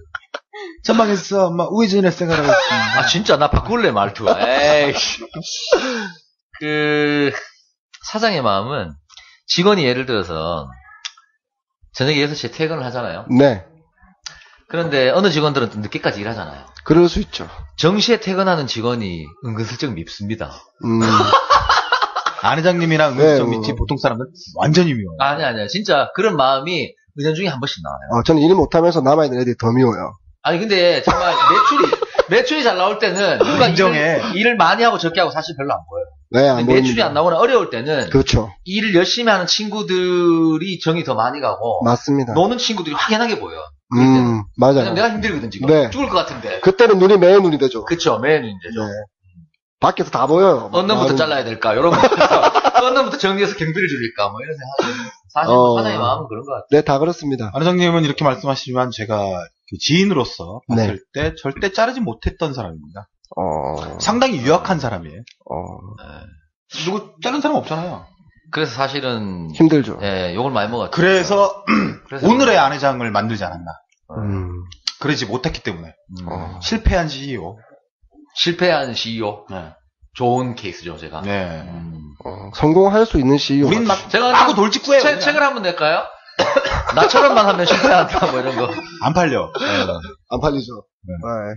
전방에서 막 우회전을 생각하고 있습니다. 진짜 나 바꿀래 말투가. 에이씨. 사장의 마음은 직원이 예를 들어서 저녁에 6시에 퇴근을 하잖아요. 네. 그런데 어느 직원들은 또 늦게까지 일하잖아요. 그럴 수 있죠. 정시에 퇴근하는 직원이 은근슬쩍 밉습니다. 안회장님이랑 네, 은수정 밑이 보통 사람들은 완전히 미워요. 아니야. 진짜 그런 마음이 은연중에 한 번씩 나와요. 저는 일 못하면서 남아있는 애들이 더 미워요. 아니 근데 정말 매출이 잘 나올 때는 누가 인정해. 일을 많이 하고 적게 하고 사실 별로 안 보여요. 네, 안 근데 매출이 보입니다. 안 나오거나 어려울 때는 그렇죠. 일을 열심히 하는 친구들이 정이 더 많이 가고 맞습니다. 노는 친구들이 확연하게 보여. 맞아요. 왜냐면 내가 힘들거든 지금. 네. 죽을 것 같은데. 그때는 눈이 매의 눈이 되죠. 그쵸, 매일 문제죠. 네. 밖에서 다 보여요. 어느 놈부터 잘라야 될까? 이런 거. 어느 놈부터 정리해서 경비를 줄일까? 뭐 이런 생각이. 사실 사장의 마음은 그런 것 같아요. 네, 다 그렇습니다. 안회장님은 이렇게 말씀하시지만 제가 그 지인으로서 봤을 네. 때 절대 자르지 못했던 사람입니다. 상당히 유약한 사람이에요. 누구 자른 사람 없잖아요. 그래서 사실은 힘들죠. 예, 욕을 많이 먹었죠. 그래서 오늘의 안회장을 만들지 않았나. 그러지 못했기 때문에. 실패한 CEO. 실패한 CEO. 네. 좋은 케이스죠, 제가. 네. 성공할 수 있는 CEO. 우린 막 제가 하고 돌직구예요. 책을 한번 낼까요? 나처럼만 하면 실패한다, 뭐 이런 거. 안 팔려. 안 팔리죠. 네. 네.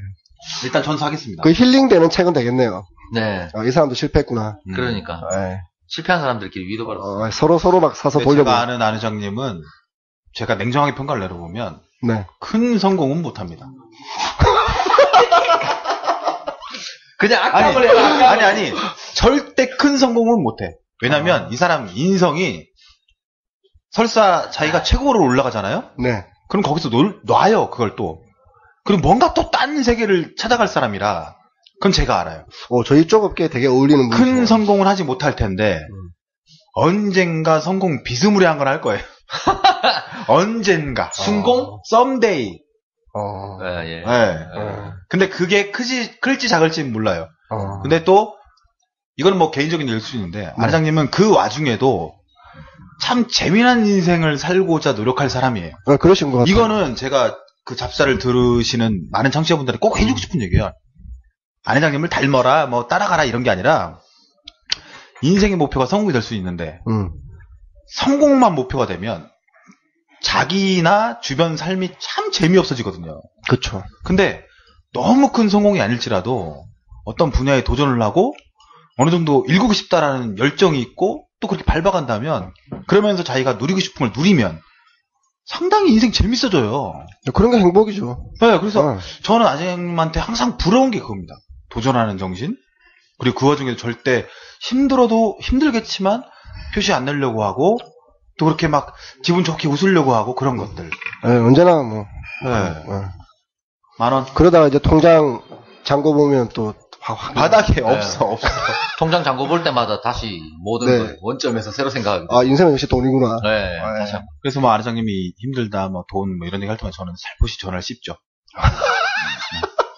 일단 전수하겠습니다. 그 힐링되는 책은 되겠네요. 네. 이 사람도 실패했구나. 그러니까. 네. 실패한 사람들끼리 위로받았어. 서로 막 사서 근데 보려고. 제가 아는 안회장님은 제가 냉정하게 평가를 내려보면 네. 큰 성공은 못합니다. 그냥 악담을 해라. 아니. 절대 큰 성공은 못해. 왜냐면 이 사람 인성이 설사 자기가 최고로 올라가잖아요? 네. 그럼 거기서 놔요, 그걸 또. 그리고 뭔가 또 딴 세계를 찾아갈 사람이라. 그건 제가 알아요. 저희 쪽 업계에 되게 어울리는 분이죠. 큰 성공은 하지 못할 텐데, 언젠가 성공 비스무리한 건 할 거예요. 언젠가. 순공? someday. 예. 네. 근데 그게 클지 작을지는 몰라요. 어. 근데 또 이건 뭐 개인적인 일일 수 있는데 안 회장님은 그 와중에도 참 재미난 인생을 살고자 노력할 사람이에요. 그러신 것 같아요. 이거는 제가 그 잡사를 들으시는 많은 청취자분들이 꼭 해주고 싶은 얘기예요. 안 회장님을 닮아라, 뭐 따라가라 이런 게 아니라 인생의 목표가 성공이 될 수 있는데 성공만 목표가 되면 자기나 주변 삶이 참 재미없어지거든요. 그렇죠. 근데 너무 큰 성공이 아닐지라도 어떤 분야에 도전을 하고 어느 정도 일구고 싶다라는 열정이 있고 또 그렇게 밟아간다면 그러면서 자기가 누리고 싶은 걸 누리면 상당히 인생 재밌어져요. 그런 게 행복이죠. 네, 그래서 저는 아재님한테 항상 부러운 게 그겁니다. 도전하는 정신. 그리고 그 와중에도 절대 힘들어도 힘들겠지만 표시 안 내려고 하고 또 그렇게 막 기분 좋게 웃으려고 하고 그런 것들. 네, 언제나 뭐. 네. 10,000원. 그러다가 이제 통장 잔고 보면 또 바닥에 없어. 통장 잔고 볼 때마다 다시 모든 네. 걸 원점에서 새로 생각하게 돼요. 아, 인생은 역시 돈이구나. 네. 다시 한번. 그래서 뭐 아내장님이 힘들다, 뭐 돈, 뭐 이런 얘기 할 때만 저는 살포시 전화를 씹죠.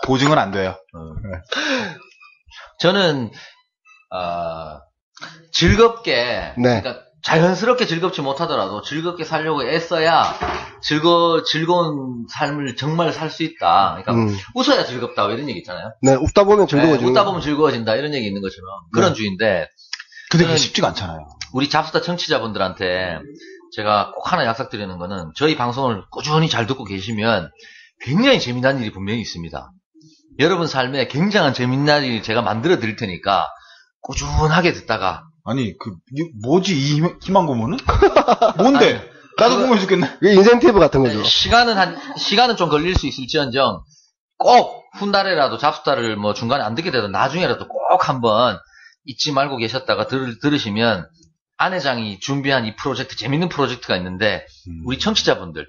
보증은 안 돼요. 저는 즐겁게 네. 그러니까 자연스럽게 즐겁지 못하더라도 즐겁게 살려고 애써야 즐거운 삶을 정말 살 수 있다. 그러니까 웃어야 즐겁다 이런 얘기 있잖아요. 네, 웃다 보면 즐거워지는. 웃다 보면 즐거워진다 이런 얘기 있는 것처럼 그런 주의인데 근데 그게 저는 쉽지가 않잖아요. 우리 잡스다 청취자분들한테 제가 꼭 하나 약속드리는 거는 저희 방송을 꾸준히 잘 듣고 계시면 굉장히 재미난 일이 분명히 있습니다. 여러분 삶에 굉장한 재미난 일 제가 만들어 드릴 테니까 꾸준하게 듣다가 아니, 뭐지, 이 희망 고문은? 뭔데? 아니, 나도 궁금해 죽겠네. 이게 인센티브 같은 거죠. 시간은 좀 걸릴 수 있을지언정 꼭 훗날에라도 잡스다를 뭐 중간에 안 듣게 되도 나중에라도 꼭 한번 잊지 말고 계셨다가 들으시면 안회장이 준비한 이 프로젝트, 재밌는 프로젝트가 있는데 우리 청취자분들,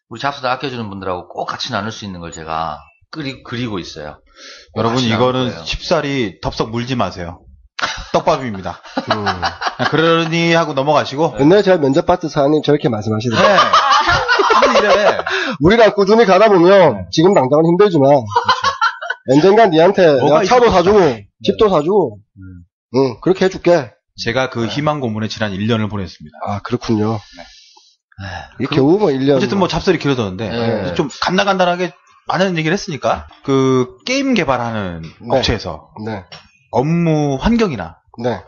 우리 잡스다 아껴주는 분들하고 꼭 같이 나눌 수 있는 걸 제가 그리고 있어요. 여러분, 같이 이거는 나눌 거예요. 쉽사리 덥석 물지 마세요. 떡밥입니다. 그러니 하고 넘어가시고. 옛날에 제가 면접 봤을 때 사장님 저렇게 말씀하시더라고요. 네. 근데 이래. 우리가 꾸준히 가다 보면 지금 당장은 힘들지만 언젠간 니한테 뭐가 내가 차도 있을 사주고 것이다. 집도 사주고 응 그렇게 해줄게. 제가 그 희망 고문에 지난 1년을 보냈습니다. 아 그렇군요. 이 그- 겨우 뭐 1년 어쨌든 뭐 잡설이 길어졌는데 네. 좀 간단간단하게 많은 얘기를 했으니까 그 게임 개발하는 네. 업체에서 네. 업무 환경이나 네.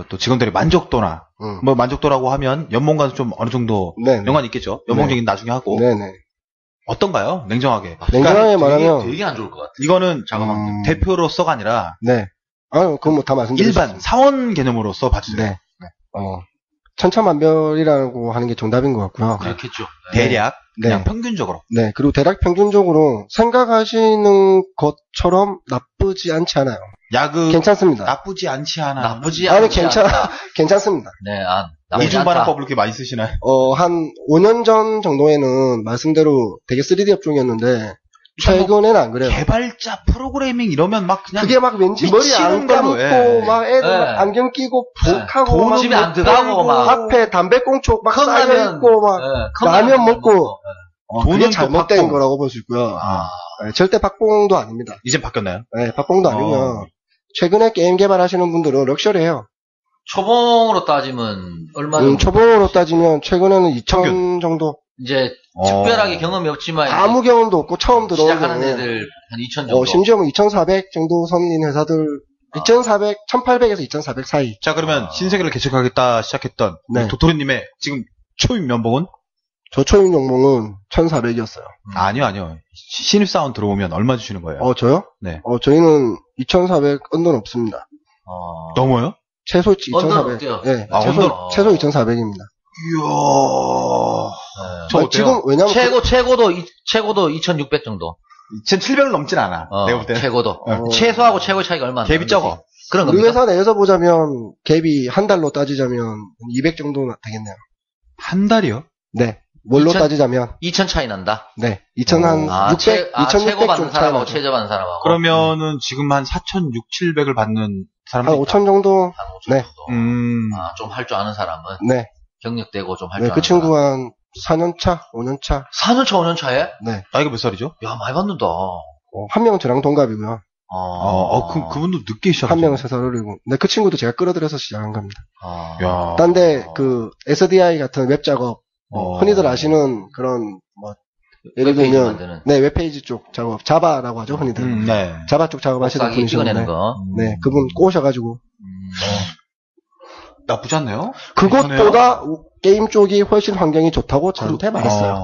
또 직원들의 만족도나 뭐 만족도라고 하면 연봉과는 좀 어느 정도 네. 연관이 있겠죠. 연봉 얘기는 나중에 하고 네네. 어떤가요? 냉정하게. 냉정하게 말하면 되게 안 좋을 것 같아요. 이거는 작업하면. 대표로서가 아니라 네. 아유 그건 뭐 다 말씀드릴 일반 사원 개념으로서 봐주세요. 네. 천차만별이라고 하는 게 정답인 것 같고요. 그렇겠죠. 대략 그냥 네. 평균적으로. 네. 그리고 대략 평균적으로 생각하시는 것처럼 나쁘지 않지 않아요. 야근 괜찮습니다. 나쁘지 않지 않아. 나쁘지 아니 않지 괜찮아. 않다. 괜찮습니다. 네, 나쁘지 이중반환법 않다. 이렇게 많이 쓰시나요? 한 5년 전 정도에는 말씀대로 되게 3D 업종이었는데 최근에는 안 그래요. 개발자 프로그래밍 이러면 막 그냥 그게 막 왠지 머리 안 미치는 걸로, 감고 예. 막 애들 예. 막 안경 끼고 예. 복하고 돈 막 집에 안 들어가고 막. 앞에 담배꽁초 막 컵라면, 쌓여 있고 막 네, 라면 컵라면 먹고 돈은 그게 또 잘못된 박봉. 거라고 볼 수 있고요. 아, 네, 절대 박봉도 아닙니다. 이젠 바뀌었나요? 네, 박봉도 아니고요. 최근에 게임 개발하시는 분들은 럭셔리해요. 초봉으로 따지면 얼마 정도? 초봉으로 따지면 최근에는 2천 평균. 정도. 이제 특별하게 경험이 없지만 이제 아무 경험도 없고 처음 들어오는 시작하는 애들 한 2천 정도. 심지어 뭐 2,400 정도 선인 회사들 2,400, 1,800에서 2,400 사이. 자 그러면 신세계를 개척하겠다 시작했던 네. 도토리님의 지금 초임 연봉은? 저 초임 연봉은 1,400이었어요. 아니요. 신입사원 들어오면 얼마 주시는 거예요? 저요? 네. 저희는 2,400 언더는 없습니다. 넘어요? 최소 언더는 2,400. 어때요? 네, 아, 최소 2,400입니다. 이야. 네. 저 어때요? 지금 왜냐면 최고도 2,600 정도. 2,700을 넘진 않아. 내가 볼 때는. 최고도. 어. 최소하고 최고 차이가 얼마 안 갭이 나는 적어. 거지. 그런 우리 겁니다. 회사 내에서 보자면 갭이 한 달로 따지자면 200 정도 되겠네요. 한 달이요? 네. 뭘로 2,000 따지자면 2,000 차이 난다. 네. 2,600, 최고 2,600 받는 좀 차이 사람하고 나죠. 최저 받는 사람하고. 그러면은 지금 한 4,600, 700을 받는 한 사람도 있다. 5,000 정도? 한 5천 네. 정도. 좀 할 줄 아는 사람은 네. 경력되고 좀 할 줄 네. 아는 그 친구 한 4년 차, 5년 차. 4년 차, 5년 차에? 네. 나이가 몇 살이죠? 야, 많이 받는다. 한 명은 저랑 동갑이고요. 그분도 늦게 시작하죠. 한 명은 3살 어리고. 근데 그 친구도 제가 끌어들여서 시작한 겁니다. 야. 딴데 SDI 같은 웹 작업, 흔히들 아시는 그런 예를 웹페이지 들면 만드는. 네, 웹페이지 쪽 작업, 자바라고 하죠, 흔히들. 네. 자바 쪽 작업하시는 옥상에 찍어내는 분이셨는데. 거. 네, 그분 꼬셔가지고 나쁘지 않네요? 그것보다 게임 쪽이 훨씬 환경이 좋다고 저한테 말했어요.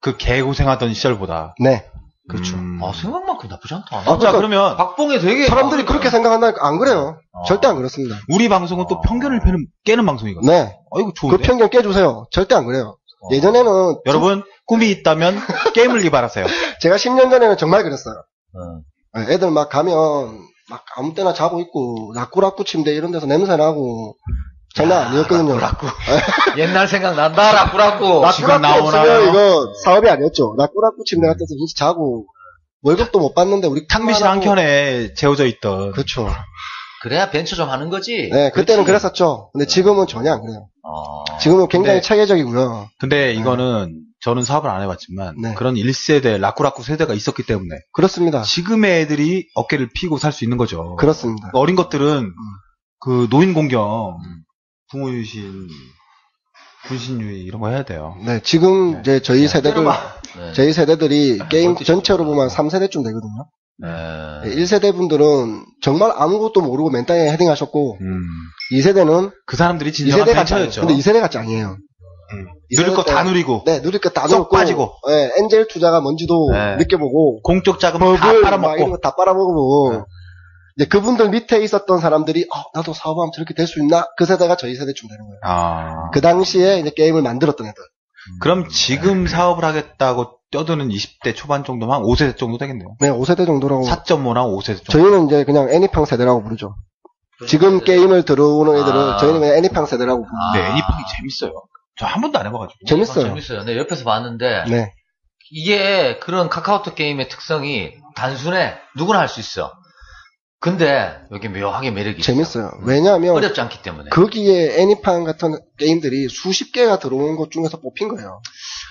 그 개고생하던 시절보다. 네. 그렇죠. 생각만큼 나쁘지 않다. 자, 그러니까 그러면 박봉이 되게. 사람들이 그렇게 생각한다니까 안 그래요. 절대 안 그렇습니다. 우리 방송은 또 편견을 깨는 방송이거든요. 네. 아이고, 그 좋은데. 편견 깨주세요. 절대 안 그래요. 예전에는 여러분, 꿈이 있다면 게임을 개발하세요. 제가 10년 전에는 정말 그랬어요. 애들 막 가면 막 아무 때나 자고 있고 라꾸라꾸 침대 이런 데서 냄새 나고 장난 아니었거든요. 옛날 생각난다, 라꾸라꾸. 지금 라꾸라꾸 나오나요? 없으면 이거 사업이 아니었죠. 라꾸라꾸 침대 같은 데서 진짜 자고 월급도 못 받는데 우리 탕비실 한 켠에 재워져 있던. 그렇죠. 그래야 벤처 좀 하는 거지. 네, 그때는 그렇지. 그랬었죠. 근데 지금은 전혀 안 그래요. 어. 지금은 굉장히 근데- 체계적이고요. 근데 이거는 저는 사업을 안 해봤지만 네. 그런 1세대 라꾸라꾸 세대가 있었기 때문에 그렇습니다. 지금의 애들이 어깨를 피고 살 수 있는 거죠. 그렇습니다. 어린 것들은 그 노인 공경, 부모 유신, 분신유의 이런 거 해야 돼요. 네, 지금 이제 저희 세대들, 네. 저희 세대들이 게임 멀티 전체로 보면 3세대쯤 되거든요. 네. 1세대 분들은 정말 아무것도 모르고 맨땅에 헤딩하셨고, 2세대는 그 사람들이 진정한 2세대 같지 않아요. 벤처였죠. 근데 2세대 같지 아니에요. 누릴 거 다 때- 누리고 네, 누릴 거 다 쏙 누렸고, 빠지고. 네, 엔젤 투자가 뭔지도 네. 느껴보고, 공적 자금 다 버블 막 이런 빨아먹고. 거 다 빨아먹고, 네. 이제 그분들 밑에 있었던 사람들이, 나도 사업하면 저렇게 될 수 있나? 그 세대가 저희 세대쯤 되는 거예요. 아. 그 당시에 이제 게임을 만들었던 애들. 그럼 지금 사업을 하겠다고 떠드는 20대 초반 정도면 한 5세대 정도 되겠네요. 네, 5세대 정도라고. 4.5나 5세대 정도. 저희는 이제 그냥 애니팡 세대라고 부르죠. 지금 게임을 들어오는 애들은 저희는 그냥 애니팡 세대라고 부르죠. 네, 애니팡이 재밌어요. 저 한 번도 안 해봐가지고. 재밌어요. 재밌어요. 네, 옆에서 봤는데 네. 이게 그런 카카오톡 게임의 특성이 단순해. 누구나 할 수 있어. 근데 여기 묘하게 매력이 있어. 재밌어요. 왜냐하면 어렵지 않기 때문에. 거기에 애니팡 같은 게임들이 수십 개가 들어온 것 중에서 뽑힌 거예요.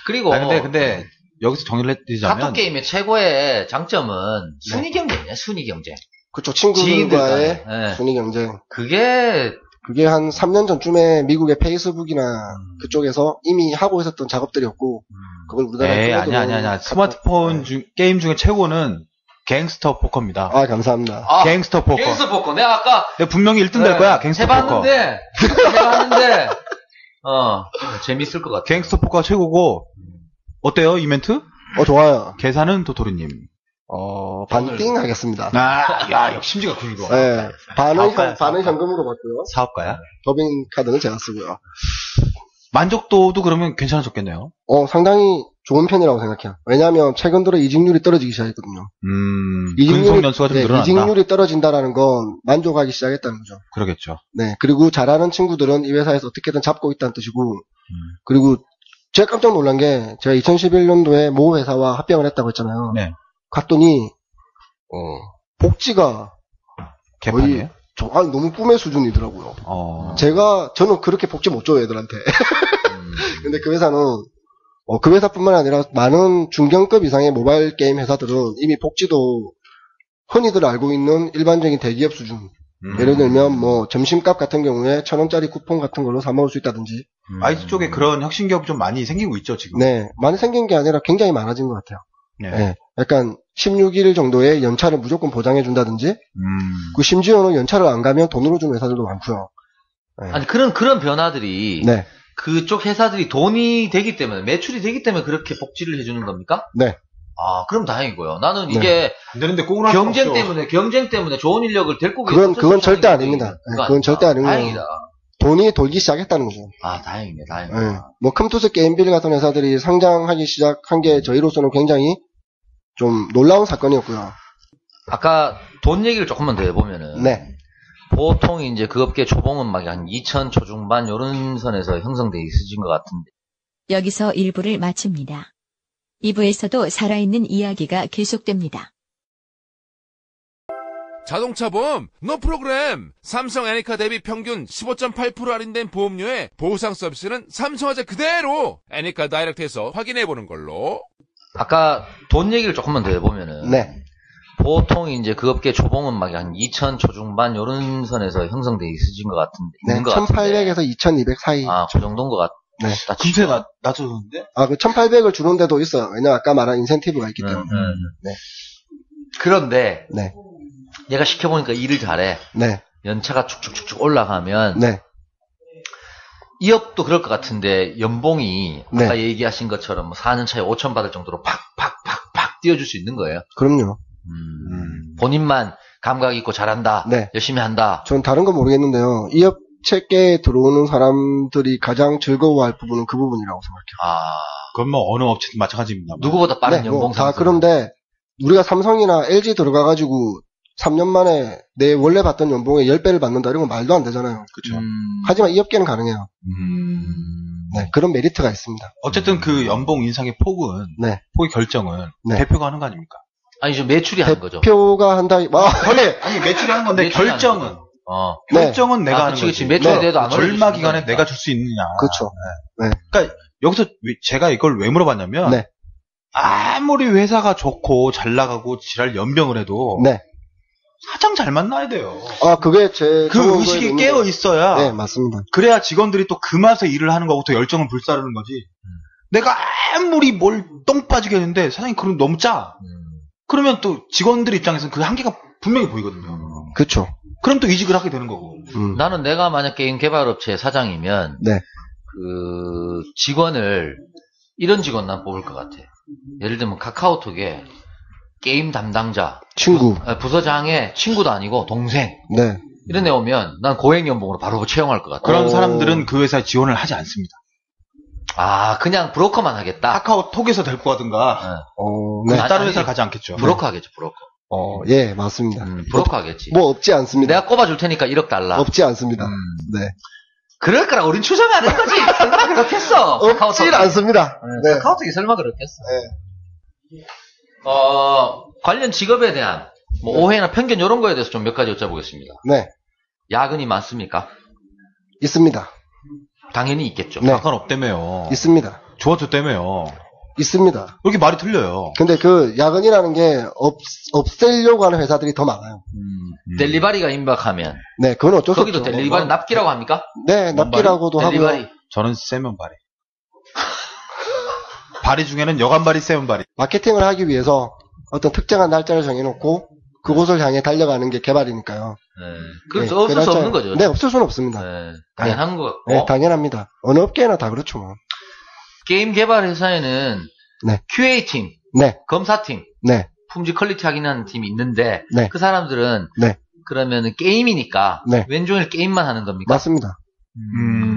그리고 근데 여기서 정리를 카톡 해드리자면 게임의 최고의 장점은 순위 경쟁이야. 순위 경쟁. 그쵸. 지인들 친구들과의 간에. 네. 순위 경쟁. 그게 그게 한 3년 전쯤에 미국의 페이스북이나 그쪽에서 이미 하고 있었던 작업들이었고, 그걸 우리나라에 에이, 끌어들여온 아니야. 카톡- 스마트폰 네. 게임 중에 최고는 갱스터 포커입니다. 아, 감사합니다. 갱스터 포커. 갱스 포커. 내가 아까 내가 분명히 1등 될 거야, 갱스터 포커. 해봤는데 재밌을 것 같아. 갱스터 포커가 최고고, 어때요, 이 멘트? 좋아요. 계산은 도토리님. 반띵 하겠습니다. 야, 심지가 굵어. 네. 사업가야, 반은 사업가. 현금으로 받고요. 사업가야? 더빙 카드는 제가 쓰고요. 만족도도 그러면 괜찮아졌겠네요. 상당히 좋은 편이라고 생각해요. 왜냐하면 최근 들어 이직률이 떨어지기 시작했거든요. 근속 연수가 좀 늘어난다. 이직률이 떨어진다라는 건 만족하기 시작했다는 거죠. 그러겠죠. 네. 그리고 잘하는 친구들은 이 회사에서 어떻게든 잡고 있다는 뜻이고, 그리고 제가 깜짝 놀란 게 제가 2011년도에 모 회사와 합병을 했다고 했잖아요. 네. 갔더니 복지가 개판이에요? 너무 꿈의 수준이더라고요. 어. 저는 그렇게 복지 못 줘요, 애들한테. 근데 그 회사는, 그 회사뿐만 아니라 많은 중견급 이상의 모바일 게임 회사들은 이미 복지도 흔히들 알고 있는 일반적인 대기업 수준. 예를 들면, 점심값 같은 경우에 1,000원짜리 쿠폰 같은 걸로 사먹을 수 있다든지. IT 쪽에 그런 혁신 기업이 좀 많이 생기고 있죠, 지금. 네. 많이 생긴 게 아니라 굉장히 많아진 것 같아요. 네. 네. 약간 16일 정도의 연차를 무조건 보장해준다든지, 그 심지어는 연차를 안 가면 돈으로 주는 회사들도 많고요. 네. 아니 그런 변화들이 네. 그쪽 회사들이 돈이 되기 때문에 매출이 되기 때문에 그렇게 복지를 해주는 겁니까? 네. 그럼 다행이고요. 나는 네. 이게 안 되는데 꽁을 경쟁 때문에 좋은 인력을 데리고 그건 절대 아닙니다. 네, 그건 절대 아니고요. 다행이다. 돈이 돌기 시작했다는 거죠. 다행이네. 네. 컴투스 게임빌 같은 회사들이 상장하기 시작한 게 저희로서는 굉장히 좀 놀라운 사건이었고요. 아까 돈 얘기를 조금만 더 해보면은 네. 보통 이제 그 업계 초봉은 막 한 2천 초중반 요런 선에서 형성돼 있으신 것 같은데 여기서 1부를 마칩니다. 2부에서도 살아있는 이야기가 계속됩니다. 자동차 보험 노 프로그램. 삼성 애니카 대비 평균 15.8% 할인된 보험료에 보상 서비스는 삼성화재 그대로. 애니카 다이렉트에서 확인해보는 걸로. 아까 돈 얘기를 조금만 더 해보면은 네. 보통 이제 그 업계 초봉은 막 한 2천 초중반 요런 선에서 형성돼 있으신 것 같은데 네. 있는 것 같은데 1800에서 2200 사이. 그 정도인 것 같다. 네. 금세 낮춰졌는데? 그 1800을 주는 데도 있어요. 왜냐면 아까 말한 인센티브가 있기 때문에. 네. 그런데 네. 얘가 시켜보니까 일을 잘해. 네. 연차가 쭉쭉쭉쭉 올라가면 네. 이 업도 그럴 것 같은데 연봉이 네. 아까 얘기하신 것처럼 4년 차에 5천 받을 정도로 팍팍팍팍 띄워줄 수 있는 거예요. 그럼요. 본인만 감각 있고 잘한다. 네. 열심히 한다. 전 다른 건 모르겠는데요. 이 업체계에 들어오는 사람들이 가장 즐거워할 부분은 그 부분이라고 생각해요. 그건 뭐 어느 업체든 마찬가지입니다. 누구보다 빠른 네, 연봉 다 상승. 그런데 우리가 삼성이나 LG 들어가가지고 3년 만에 내 원래 받던 연봉의 10배를 받는다 이런 건 말도 안 되잖아요. 그렇죠. 하지만 이 업계는 가능해요. 네, 그런 메리트가 있습니다. 어쨌든 그 연봉 인상의 폭은, 네. 폭의 결정은 네. 대표가 하는 거 아닙니까? 아니죠, 매출이 하는 거죠. 대표가 한다기, 아니, 매출이 하는 건데, 매출이 결정은. 네. 결정은 내가 하는 그치, 거지. 매출에 대해도 안 얼마 올려주신다니까. 기간에 내가 줄 수 있느냐. 그렇죠. 네. 그러니까 여기서 제가 이걸 왜 물어봤냐면 네. 아무리 회사가 좋고 잘 나가고 지랄 연병을 해도 네. 사장 잘 만나야 돼요. 그게 제 그 의식이 깨어 있어야 네, 맞습니다. 그래야 직원들이 또 그 맛에 일을 하는 거고 또 열정을 불사르는 거지. 내가 아무리 뭘 똥 빠지게 했는데 사장님 그럼 너무 짜. 그러면 또 직원들 입장에서는 그 한계가 분명히 보이거든요. 그렇죠. 그럼 또 이직을 하게 되는 거고. 나는 내가 만약 게임 개발업체 사장이면 네. 그 직원을 이런 직원 난 뽑을 것 같아. 예를 들면 카카오톡에 게임 담당자, 친구. 부서장의 친구도 아니고 동생 네. 이런 애 오면 난 고액 연봉으로 바로 채용할 것 같아. 그런 사람들은 그 회사에 지원을 하지 않습니다. 그냥 브로커만 하겠다. 카카오톡에서 데리고 가든가 네. 아니, 다른 회사를 가지 않겠죠. 브로커 하겠죠, 브로커. 예, 맞습니다. 브로커 하겠지. 뭐 없지 않습니다. 내가 꼽아줄 테니까 1억 달라. 없지 않습니다. 네. 그럴 거라 우린 추정하는 거지. 설마 그렇겠어. 없질 않습니다. 네. 카카오톡이 설마 그렇겠어. 네. 관련 직업에 대한 뭐 오해나 편견 이런 거에 대해서 좀 몇 가지 여쭤보겠습니다. 네. 야근이 많습니까? 있습니다. 당연히 있겠죠. 네. 상관없다며요. 있습니다. 좋아졌다며요. 있습니다. 여기 말이 틀려요. 근데 그 야근이라는 게 없애려고 하는 회사들이 더 많아요. 델리바리가 임박하면 네, 그건 어쩔 수 거기도 없죠. 델리바리 납기라고 합니까? 네, 납기라고도 하고요. 델리바리. 저는 세면 발이. 발이 중에는 여간 발이, 세면 발이. 마케팅을 하기 위해서 어떤 특정한 날짜를 정해놓고 그곳을 향해 달려가는 게 개발이니까요. 그래서 네, 없을 수 없는 거죠. 네, 없을 수는 없습니다. 당연한 것 같고. 네, 당연합니다. 어느 업계나 다 그렇죠. 뭐. 게임 개발 회사에는 네. QA팀, 네, 검사팀, 네, 품질 퀄리티 확인하는 팀이 있는데 네. 그 사람들은 네. 그러면은 게임이니까 네. 왼종일 게임만 하는 겁니까? 맞습니다.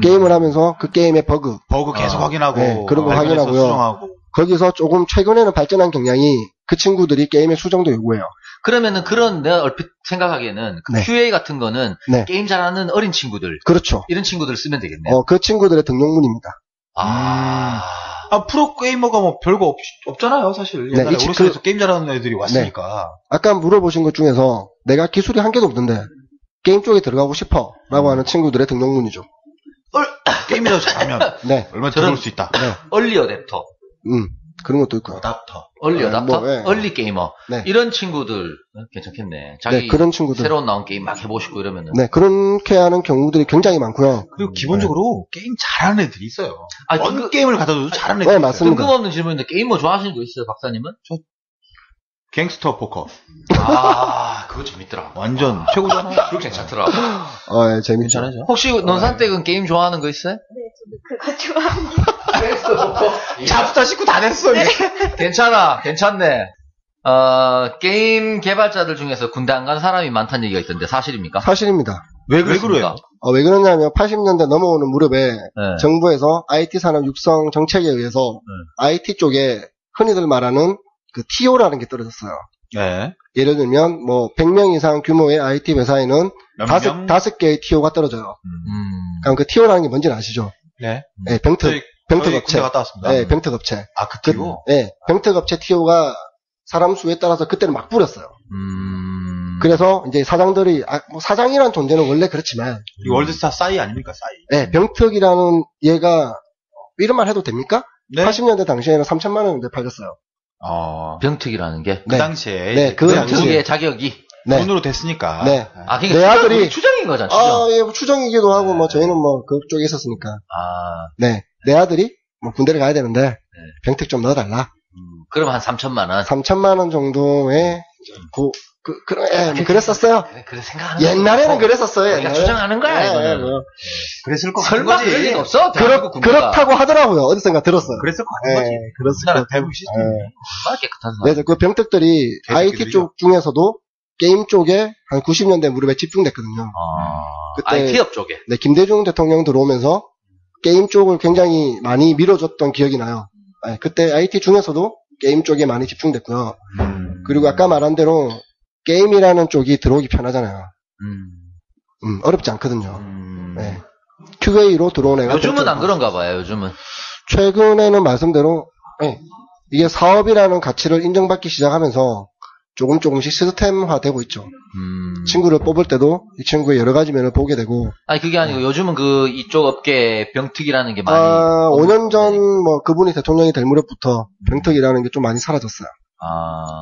게임을 하면서 그 게임의 버그 계속 확인하고. 네, 그런 거 발견해서 확인하고요. 수정하고. 거기서 조금 최근에는 발전한 경향이 그 친구들이 게임의 수정도 요구해요. 그러면은 그런 내가 얼핏 생각하기에는 그 네. QA 같은 거는 네. 게임 잘하는 어린 친구들 그렇죠. 이런 친구들을 쓰면 되겠네요. 그 친구들의 등록문입니다. 프로 게이머가 뭐 별거 없잖아요, 사실. 네, 옛날에 이 오르스에서 게임 잘하는 애들이 왔으니까. 아까 물어보신 것 중에서 내가 기술이 한 개도 없는데 게임 쪽에 들어가고 싶어 라고 하는 친구들의 등록문이죠. 게임이라도 잘하면 네. 얼마 들어올 수 있다. 네. 얼리 어댑터, 그런 것도 있고요. 어답터. 얼리 네, 어답터, 뭐, 네. 얼리 게이머 네. 이런 친구들 괜찮겠네. 자기 네, 그런 친구들. 새로운 나온 게임 막 해보시고 이러면은. 네, 그렇게 하는 경우들이 굉장히 많고요. 그리고 기본적으로 게임 잘하는 애들이 있어요. 아니, 어느 게임을 갖다 줘도 잘하는 네, 애들이 맞습니다. 뜬금없는 질문인데 게임 뭐 좋아하시는 거 있어요, 박사님은? 갱스터 포커. 그거 재밌더라. 완전 최고잖아. 그거 괜찮더라. 예, 재밌죠. 괜찮아요. 혹시 논산댁은 게임 좋아하는 거 있어요? 네, 저도 그거 좋아합니다. 잡스타 식구 다 됐어. 이제. 괜찮네. 게임 개발자들 중에서 군대 안 간 사람이 많다는 얘기가 있던데 사실입니까? 사실입니다. 왜 그래요? 왜 그러냐면 80년대 넘어오는 무렵에 네. 정부에서 IT 산업 육성 정책에 의해서 IT 쪽에 흔히들 말하는 그 TO라는 게 떨어졌어요. 네. 예를 들면 뭐 100명 이상 규모의 IT 회사에는 다섯 개의 TO가 떨어져요. 그럼 그 TO라는 게 뭔지는 아시죠? 네. 네, 병특 업체. 군대 갔다 왔습니다. 네, 병특 업체. 그 TO? 네, 병특 업체 TO가 사람 수에 따라서 그때는 막 뿌렸어요. 그래서 이제 사장들이 뭐 사장이라는 존재는 원래 그렇지만 이 월드스타 싸이 아닙니까, 싸이? 네, 병특이라는 얘가 이런 말 해도 됩니까? 네. 80년대 당시에는 3천만 원에 팔렸어요. 병특이라는 게? 그 당시에. 네, 그 당시에. 병특의 자격이? 네. 돈으로 됐으니까. 네. 그러니까 내 아들이 추정인 거잖아, 추정. 예, 뭐 추정이기도 하고 뭐 저희는 뭐 그쪽에 있었으니까. 네. 내 아들이 뭐 군대를 가야 되는데 병특 좀 넣어달라. 그럼 한 3천만 원. 3천만 원 정도의 뭐 그랬었어요. 그래 생각하는 옛날에는 거고. 그랬었어요. 우리가 추정하는 거야, 이거는. 뭐. 그랬을 것 같은 설마 거지. 그럴 리는 없어? 대한민국 군대가. 그렇다고 하더라고요. 어디선가 들었어요. 그랬을 것 같은 거지. 그렇습니다. 대부분 시스템. 얼마나 깨끗한 사람. 그래서 그 병특들이 IT 개새끼들이죠. 쪽 중에서도 게임 쪽에 한 90년대 무렵에 집중됐거든요. 그때 IT업 쪽에. 네, 김대중 대통령 들어오면서 게임 쪽을 굉장히 많이 밀어줬던 기억이 나요. 네, 그때 IT 중에서도 게임 쪽에 많이 집중됐고요. 그리고 아까 말한 대로 게임이라는 쪽이 들어오기 편하잖아요. 어렵지 않거든요. 네. QA로 들어온 애가 요즘은 안 그런가 봐요, 요즘은. 최근에는 말씀대로 네, 이게 사업이라는 가치를 인정받기 시작하면서 조금씩 시스템화되고 있죠. 친구를 뽑을 때도 이 친구의 여러 가지 면을 보게 되고. 아니, 그게 아니고 요즘은 이쪽 업계에 병특이라는 게 많이. 5년 전 그분이 대통령이 될 무렵부터 병특이라는 게 좀 많이 사라졌어요.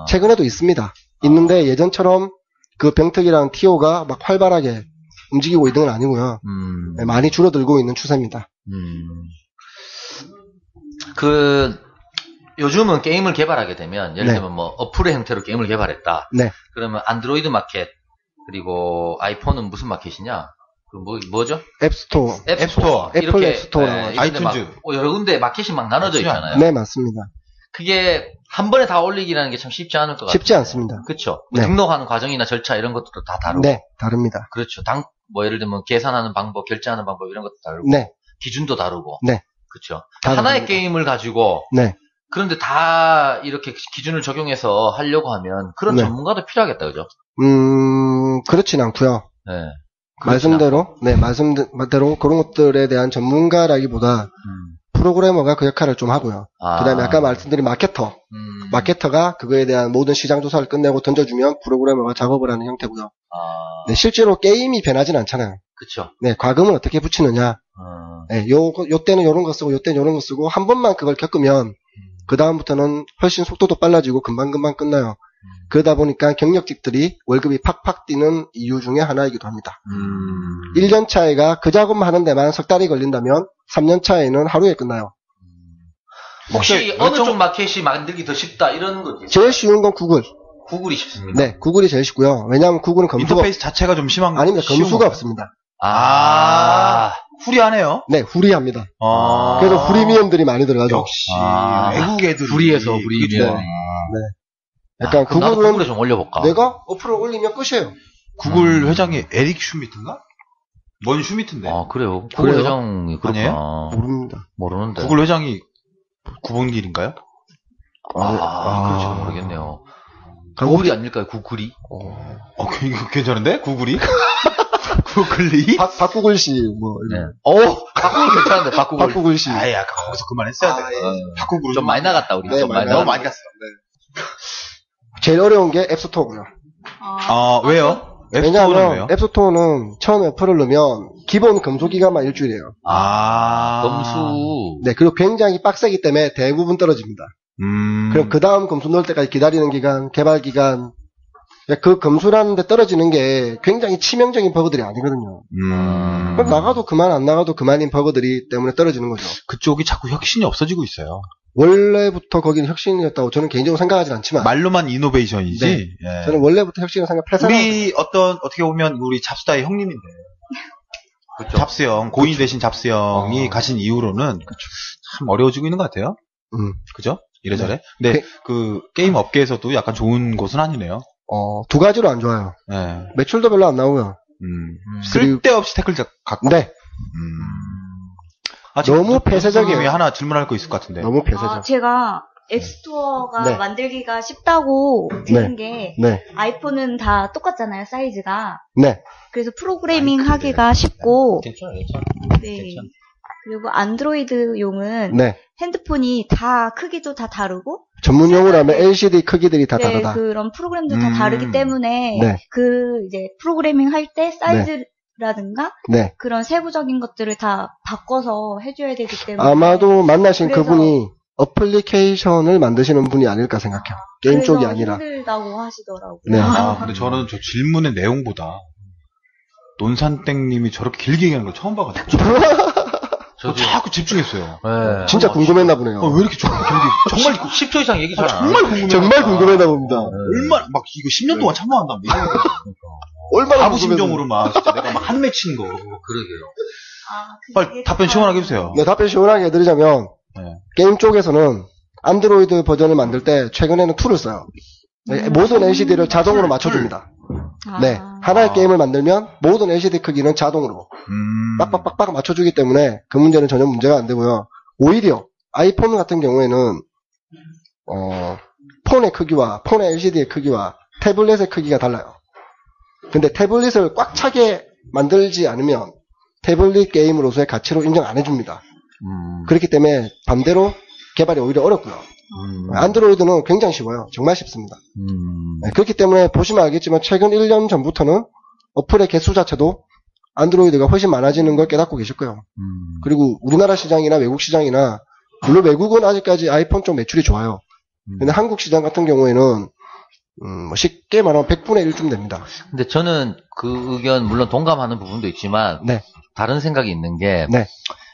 최근에도 있습니다. 있는데 예전처럼 그 병특이라는 TO가 막 활발하게 움직이고 있는 건 아니고요. 네, 많이 줄어들고 있는 추세입니다. 요즘은 게임을 개발하게 되면, 예를 네. 들면 어플의 형태로 게임을 개발했다. 네. 그러면 안드로이드 마켓, 그리고 아이폰은 무슨 마켓이냐? 뭐죠? 앱스토어. 앱스토어. 애플 앱스토어라고 하죠. 아이튠즈. 여러 군데 마켓이 막 나눠져 있잖아요. 네, 맞습니다. 그게 한 번에 다 올리기라는 게 참 쉽지 않을 것 같아요. 쉽지 않습니다. 그렇죠. 네. 등록하는 과정이나 절차 이런 것들도 다 다르고. 네, 다릅니다. 그렇죠. 예를 들면 계산하는 방법, 결제하는 방법 이런 것도 다르고. 네, 기준도 다르고. 네. 그렇죠. 다 하나의 다릅니다. 게임을 가지고 네. 그런데 다 이렇게 기준을 적용해서 하려고 하면 그런 네. 전문가도 필요하겠다, 그죠? 그렇진 않고요. 네. 말씀대로 그런 것들에 대한 전문가라기보다 프로그래머가 그 역할을 좀 하고요. 그다음에 아까 말씀드린 마케터가 그거에 대한 모든 시장 조사를 끝내고 던져주면 프로그래머가 작업을 하는 형태고요. 네, 실제로 게임이 변하진 않잖아요. 그렇죠. 네, 과금을 어떻게 붙이느냐. 네, 요 때는 요런 거 쓰고 요 때는 요런 거 쓰고 한 번만 그걸 겪으면 그 다음부터는 훨씬 속도도 빨라지고 금방 끝나요. 그러다 보니까 경력직들이 월급이 팍팍 뛰는 이유 중에 하나이기도 합니다. 1년 차이가 그 작업만 하는 데만 석 달이 걸린다면 3년 차에는 하루에 끝나요. 혹시 어느 쪽 마켓이 만들기 더 쉽다 이런 거지? 제일 쉬운 건 구글. 구글이 쉽습니다. 네, 구글이 제일 쉽고요. 왜냐하면 구글은 검수가 인터페이스 자체가 좀 심한 거 아닙니다. 쉬운 검수가 건가요? 없습니다. 후리하네요. 네, 후리합니다. 그래서 프리미엄들이 많이 들어가죠. 역시 외국 애들이 후리에서 후리면. 네. 약간 그럼 나도 구글은 구글에 좀 올려볼까? 내가 어플을 올리면 끝이에요. 구글 회장이 에릭 슈미트인가? 뭔 슈미트인데? 그래요. 구글 그래요? 회장이 그렇구나. 모릅니다. 모르는데. 구글 회장이 구본길인가요? 그렇죠. 모르겠네요. 구글이 아닐까요? 구글이? 괜찮은데? 구글이? 구글이? 박구글 씨, 네. 박구글 괜찮은데, 박구글. 박구글 씨. 아까 거기서 그만했어야 돼. 바꾸고 좀 많이 나갔다, 우리. 네, 좀 많이 너무 나갔다. 많이 갔어. 제일 어려운 게 앱스토어고요. 왜요? 앱스토어는 왜냐하면 왜요? 앱스토어는 처음에 어플을 넣으면 기본 검수 기간만 일주일이에요. 검수. 네, 그리고 굉장히 빡세기 때문에 대부분 떨어집니다. 그럼 그 다음 검수 넣을 때까지 기다리는 기간, 개발 기간, 그 검수라는 데 떨어지는 게 굉장히 치명적인 버그들이 아니거든요. 그럼 나가도 그만, 안 나가도 그만인 버그들이 때문에 떨어지는 거죠. 그쪽이 자꾸 혁신이 없어지고 있어요. 원래부터 거기는 혁신이었다고 저는 개인적으로 생각하진 않지만. 말로만 이노베이션이지. 네. 예. 저는 원래부터 혁신을 생각해서. 우리 어떻게 보면 우리 잡스다의 형님인데. 그렇죠. 잡스 형, 고인 대신 잡스 형이 가신 이후로는 참 어려워지고 있는 것 같아요. 그죠? 이래저래. 근데 그 게임 업계에서도 약간 좋은 곳은 아니네요. 두 가지로 안 좋아요. 네. 매출도 별로 안 나오고요. 쓸데없이 태클 갖고. 네. 너무 폐쇄적이에요. 왜 하나 질문할 거 있을 것 같은데. 너무 폐쇄적. 제가 앱스토어가 네. 만들기가 쉽다고 들은 게 네. 아이폰은 다 똑같잖아요, 사이즈가. 네. 그래서 프로그래밍 하기가 쉽고 괜찮아. 네. 그리고 안드로이드용은 네. 핸드폰이 다 크기도 다 다르고 전문 용어로 하면 LCD 크기들이 다 네, 다르다. 그런 프로그램도 다 다르기 때문에 네. 이제 프로그래밍 할 때 사이즈라든가 네. 그런 세부적인 것들을 다 바꿔서 해줘야 되기 때문에 아마도 만나신 그래서- 그분이 어플리케이션을 만드시는 분이 아닐까 생각해요. 게임 쪽이 그래서 아니라. 힘들다고 하시더라고요. 네. 근데 저는 저 질문의 내용보다 논산땡님이 저렇게 길게 얘기하는 걸 처음 봐가지고. 저도 자꾸 집중했어요. 네. 진짜 궁금했나 보네요. 왜 이렇게 저렇게 길게. 정말 10초 이상 얘기 잘 안 정말 궁금해. 정말 궁금했나 봅니다. 얼마나, 막 이거 10년 동안 참모한다며. 얼마나 바보 궁금했나 심정으로 막, 진짜 내가 막 한매 친 거. 그러게요. 빨리 답변 시원하게 해주세요. 네, 답변 시원하게 해드리자면, 네. 게임 쪽에서는 안드로이드 버전을 만들 때 최근에는 툴을 써요. 네, 모든 LCD를 자동으로 맞춰줍니다. 네. 하나의 게임을 만들면 모든 LCD 크기는 자동으로 빡빡빡빡 맞춰주기 때문에 그 문제는 전혀 문제가 안 되고요. 오히려 아이폰 같은 경우에는, 폰의 크기와, 폰의 LCD의 크기와 태블릿의 크기가 달라요. 근데 태블릿을 꽉 차게 만들지 않으면 태블릿 게임으로서의 가치로 인정 안 해줍니다. 그렇기 때문에 반대로 개발이 오히려 어렵고요. 안드로이드는 굉장히 쉬워요. 정말 쉽습니다. 네, 그렇기 때문에 보시면 알겠지만 최근 1년 전부터는 어플의 개수 자체도 안드로이드가 훨씬 많아지는 걸 깨닫고 계실 거예요. 그리고 우리나라 시장이나 외국 시장이나 물론 외국은 아직까지 아이폰 쪽 매출이 좋아요. 근데 한국 시장 같은 경우에는 뭐 쉽게 말하면 100분의 1쯤 됩니다. 근데 저는 그 의견 물론 동감하는 부분도 있지만 네. 다른 생각이 있는 게 네.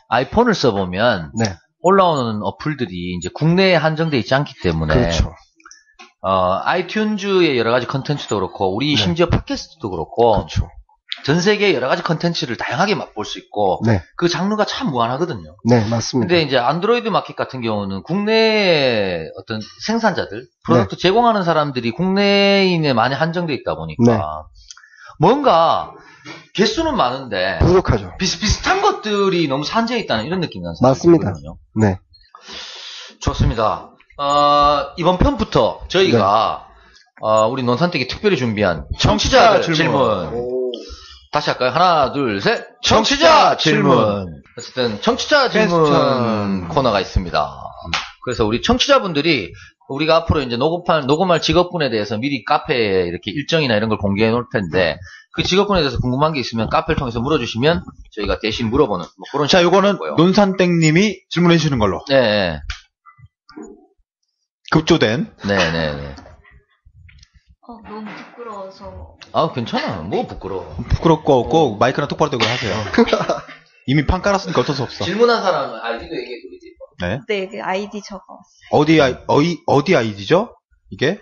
아이폰을 써보면 네. 올라오는 어플들이 이제 국내에 한정돼 있지 않기 때문에 그렇죠. 아이튠즈의 여러 가지 컨텐츠도 그렇고 우리 네. 심지어 팟캐스트도 그렇고 그렇죠. 전 세계의 여러 가지 컨텐츠를 다양하게 맛볼 수 있고 네. 그 장르가 참 무한하거든요. 네, 맞습니다. 근데 이제 안드로이드 마켓 같은 경우는 국내의 어떤 생산자들, 프로덕트 제공하는 사람들이 국내인에 많이 한정돼 있다 보니까 네. 뭔가 개수는 많은데 부족하죠. 비슷비슷한 것들이 너무 산재해 있다는 이런 느낌이 나는 맞습니다. 생각이거든요. 네. 좋습니다. 이번 편부터 저희가 우리 논산댁이 특별히 준비한 청취자 질문. 다시 할까요? 하나, 둘, 셋. 청취자 질문. 어쨌든 청취자 질문 코너가 있습니다. 그래서 우리 청취자분들이 우리가 앞으로 이제 녹음할 직업군에 대해서 미리 카페에 이렇게 일정이나 이런 걸 공개해 놓을 텐데 그 직업군에 대해서 궁금한 게 있으면 카페를 통해서 물어주시면 저희가 대신 물어보는 뭐 그런. 자, 요거는 논산땡님이 질문해 주시는 걸로. 네. 급조된. 네. 너무 부끄러워서. 괜찮아. 뭐 부끄러워. 부끄럽고 없고 마이크랑 똑바로 대고 하세요. 이미 판 깔았으니까 어쩔 수 없어. 질문한 사람은 아이디도 얘기해 드리지. 네. 네, 그 아이디 적어왔어요. 어디 아이디죠? 이게?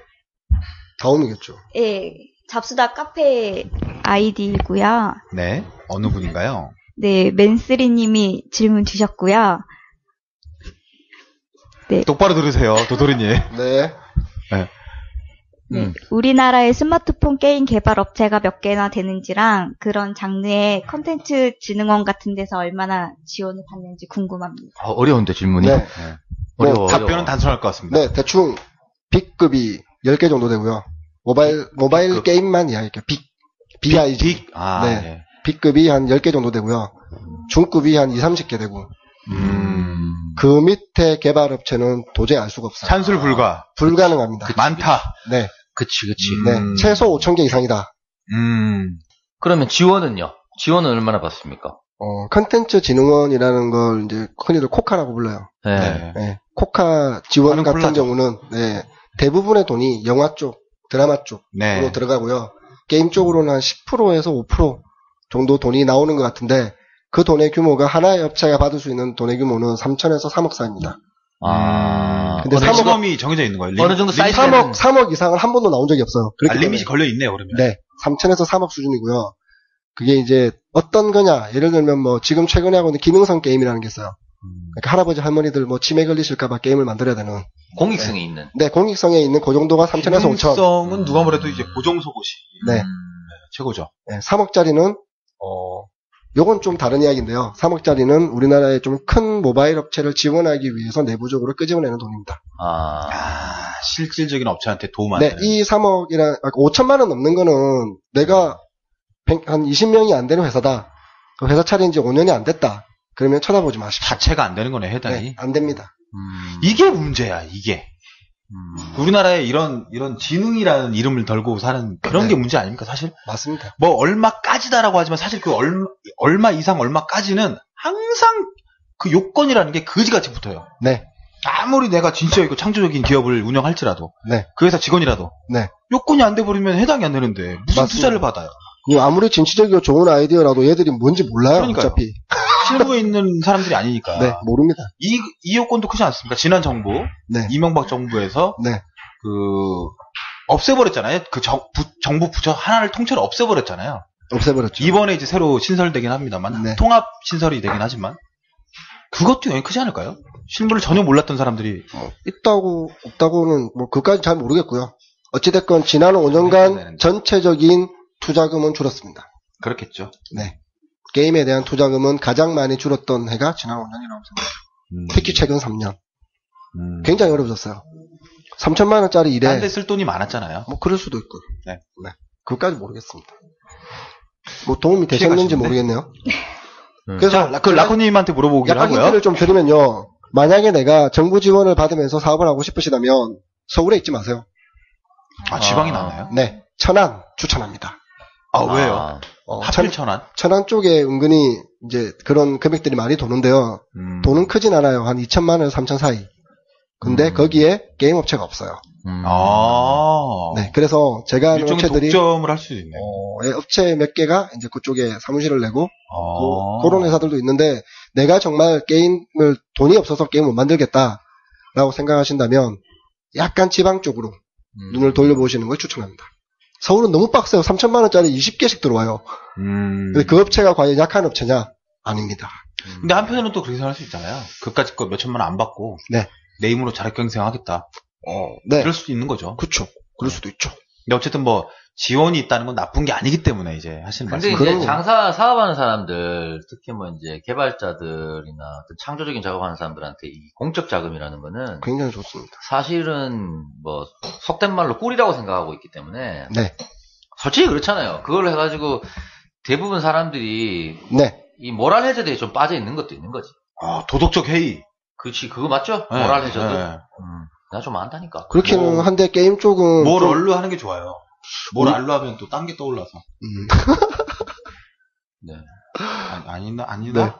다음이겠죠. 예, 잡수다 카페 아이디이고요. 네. 어느 분인가요? 네, 맨쓰리님이 질문 주셨고요. 똑바로 들으세요, 도도리님. 네. 네, 우리나라의 스마트폰 게임 개발 업체가 몇 개나 되는지랑 그런 장르의 컨텐츠 진흥원 같은 데서 얼마나 지원을 받는지 궁금합니다. 어려운데 질문이. 네. 어려워. 답변은 단순할 것 같습니다. 네, 대충 B급이 10개 정도 되고요. 모바일 B급. 게임만 이야기할게요. BIG. 아, 네. 네. B급이 한 10개 정도 되고요. 중급이 한 20, 30개 되고. 그 밑에 개발업체는 도저히 알 수가 없어요. 산술 불가. 불가능합니다. 많다. 네. 그치. 네. 최소 5,000개 이상이다. 그러면 지원은요? 지원은 얼마나 받습니까? 컨텐츠 진흥원이라는 걸 이제 흔히들 코카라고 불러요. 네. 네. 코카 지원 많은 같은 콜라죠. 경우는 네. 대부분의 돈이 영화 쪽, 드라마 쪽으로 네. 들어가고요. 게임 쪽으로는 한 10%에서 5% 정도 돈이 나오는 것 같은데 그 돈의 규모가 하나의 업체가 받을 수 있는 돈의 규모는 3천에서 3억 사이입니다. 근데 근데 3억, 시범이 정해져 있는 거예요. 어느 정도 사이즈 3억 이상은 한 번도 나온 적이 없어요. 그렇기 리밋이 때문에. 걸려 있네요, 그러면. 네. 3천에서 3억 수준이고요. 그게 이제 어떤 거냐. 예를 들면 뭐 지금 최근에 하고 있는 기능성 게임이라는 게 있어요. 그러니까 할아버지 할머니들 뭐 치매 걸리실까봐 게임을 만들어야 되는. 공익성이 있는. 네. 공익성에 있는 그 정도가 3천에서 5천. 기능성은 누가 뭐래도 이제 고정속옷이 네. 최고죠. 네. 3억짜리는 요건 좀 다른 이야기인데요. 3억짜리는 우리나라의 좀 큰 모바일 업체를 지원하기 위해서 내부적으로 끄집어내는 돈입니다. 실질적인 업체한테 도움하는. 네, 이 3억이랑 5천만 원 넘는 거는 내가 한 20명이 안 되는 회사다. 그 회사 차린 지 5년이 안 됐다. 그러면 쳐다보지 마십시오. 자체가 안 되는 거네, 해당이. 네, 안 됩니다. 이게 문제야, 이게. 우리나라에 이런 지능이라는 이름을 걸고 사는 그런 네. 게 문제 아닙니까, 사실? 맞습니다. 뭐, 얼마까지다라고 하지만 사실 그 얼마 이상 얼마까지는 항상 그 요건이라는 게 거지같이 붙어요. 네, 아무리 내가 진짜 이거 창조적인 기업을 운영할지라도. 네. 그 회사 직원이라도. 네. 요건이 안 돼버리면 해당이 안 되는데, 무슨 맞습니다. 투자를 받아요? 아무리 진취적이고 좋은 아이디어라도 얘들이 뭔지 몰라요. 그러니까요. 어차피. 실무에 있는 사람들이 아니니까. 네, 모릅니다. 이 요건도 크지 않습니까? 지난 정부, 네, 이명박 정부에서 네, 없애버렸잖아요. 그 정부 부처 하나를 통째로 없애버렸잖아요. 없애버렸죠. 이번에 이제 새로 신설되긴 합니다만, 네. 통합 신설이 되긴 하지만, 그것도 영향이 크지 않을까요? 실무를 전혀 몰랐던 사람들이. 있다고, 없다고는 뭐 그까지 잘 모르겠고요. 어찌됐건 지난 그래야 5년간 되는데. 전체적인 투자금은 줄었습니다. 그렇겠죠. 네. 게임에 대한 투자금은 가장 많이 줄었던 해가 지난 5년이라고 생각합니다. 특히 최근 3년. 굉장히 어려워졌어요. 3천만 원짜리 일에 딴 데 쓸 돈이 많았잖아요. 뭐 그럴 수도 있고. 네. 그것까지 모르겠습니다. 뭐 도움이 되셨는지 피해가시는데? 모르겠네요. 자, 그래서 그 라코님한테 물어보기로 약간 하고요. 힌트를 좀 드리면요. 만약에 내가 정부 지원을 받으면서 사업을 하고 싶으시다면 서울에 있지 마세요. 지방이 나나요? 네, 천안 추천합니다. 왜요? 하필 천안? 천안 쪽에 은근히 이제 그런 금액들이 많이 도는데요. 돈은 크진 않아요. 한 2천만 원에서 3천 사이. 근데 거기에 게임 업체가 없어요. 네, 그래서 제가 아는 일종의 업체들이 독점을 할 수 있네. 업체 몇 개가 이제 그쪽에 사무실을 내고 그런 회사들도 있는데 내가 정말 게임을 돈이 없어서 게임을 못 만들겠다라고 생각하신다면 약간 지방 쪽으로 눈을 돌려보시는 걸 추천합니다. 서울은 너무 빡세요. 3천만 원짜리 20개씩 들어와요. 근데 그 업체가 과연 약한 업체냐? 아닙니다. 근데 한편으로는 또 그렇게 생각할 수 있잖아요. 그까짓 거 몇 천만 원 안 받고 네. 내 힘으로 자력경쟁 하겠다. 네. 그럴 수도 있는 거죠. 그렇죠. 그럴 수도 있죠. 근데 어쨌든 뭐 지원이 있다는 건 나쁜 게 아니기 때문에 이제 하시는 근데 말씀. 이제 그럼요. 장사 사업하는 사람들, 특히 뭐 이제 개발자들이나 어떤 창조적인 작업하는 사람들한테 이 공적 자금이라는 거는 굉장히 좋습니다. 사실은 뭐 속된 말로 꿀이라고 생각하고 있기 때문에 네. 솔직히 그렇잖아요. 그걸 해가지고 대부분 사람들이 네. 이 모랄 해저드에 좀 빠져 있는 것도 있는 거지. 도덕적 해이. 그렇지, 그거 맞죠? 네, 모랄 해저드. 네. 나 좀 안다니까. 그렇기는 한데 게임 쪽은 뭘 좀- 얼로 하는 게 좋아요. 뭘 알로 하면 또 딴 게 떠올라서. 네. 아니다? 네.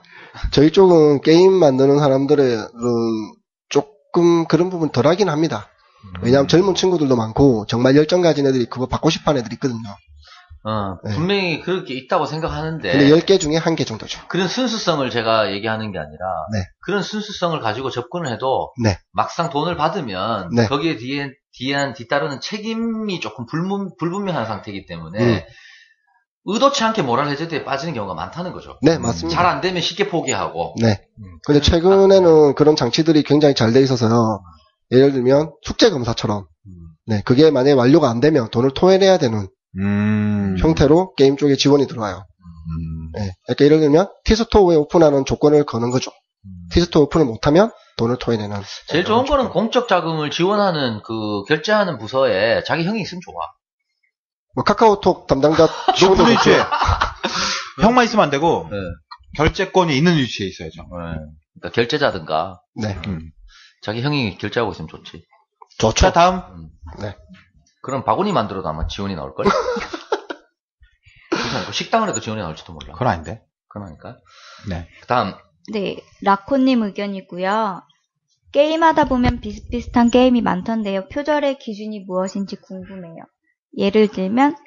저희 쪽은 게임 만드는 사람들은 조금 그런 부분 덜 하긴 합니다. 왜냐하면 젊은 친구들도 많고 정말 열정 가진 애들이 그거 받고 싶어 하는 애들이 있거든요. 네. 분명히 그렇게 있다고 생각하는데. 근데 10개 중에 1개 정도죠. 그런 순수성을 제가 얘기하는 게 아니라. 네. 그런 순수성을 가지고 접근을 해도. 네. 막상 돈을 받으면. 네. 거기에 뒤따르는 책임이 조금 불분명한 상태이기 때문에. 의도치 않게 모랄 해저드에 빠지는 경우가 많다는 거죠. 네, 맞습니다. 잘 안 되면 쉽게 포기하고. 네. 근데 최근에는 그런 장치들이 굉장히 잘 돼 있어서요. 예를 들면 숙제 검사처럼 네, 그게 만약에 완료가 안 되면 돈을 토해내야 되는 형태로 게임 쪽에 지원이 들어와요. 네. 그러니까 예를 들면 티스토어에 오픈하는 조건을 거는 거죠. 티스토어 오픈을 못하면 돈을 토해내는. 제일 좋은 거는 공적 자금을 지원하는 그 결제하는 부서에 자기 형이 있으면 좋아. 뭐 카카오톡 담당자 높은 위치에 형만 있으면 안 되고 네. 결제권이 있는 위치에 있어야죠. 그러니까 결제자든가 네. 자기 형이 결제하고 있으면 좋지. 좋죠. 자, 다음. 네. 그럼 바구니 만들어도 아마 지원이 나올걸? 식당을 해도 지원이 나올지도 몰라. 그건 아닌데. 그러니까. 네. 다음. 네, 라코님 의견이고요. 게임하다 보면 비슷비슷한 게임이 많던데요. 표절의 기준이 무엇인지 궁금해요. 예를 들면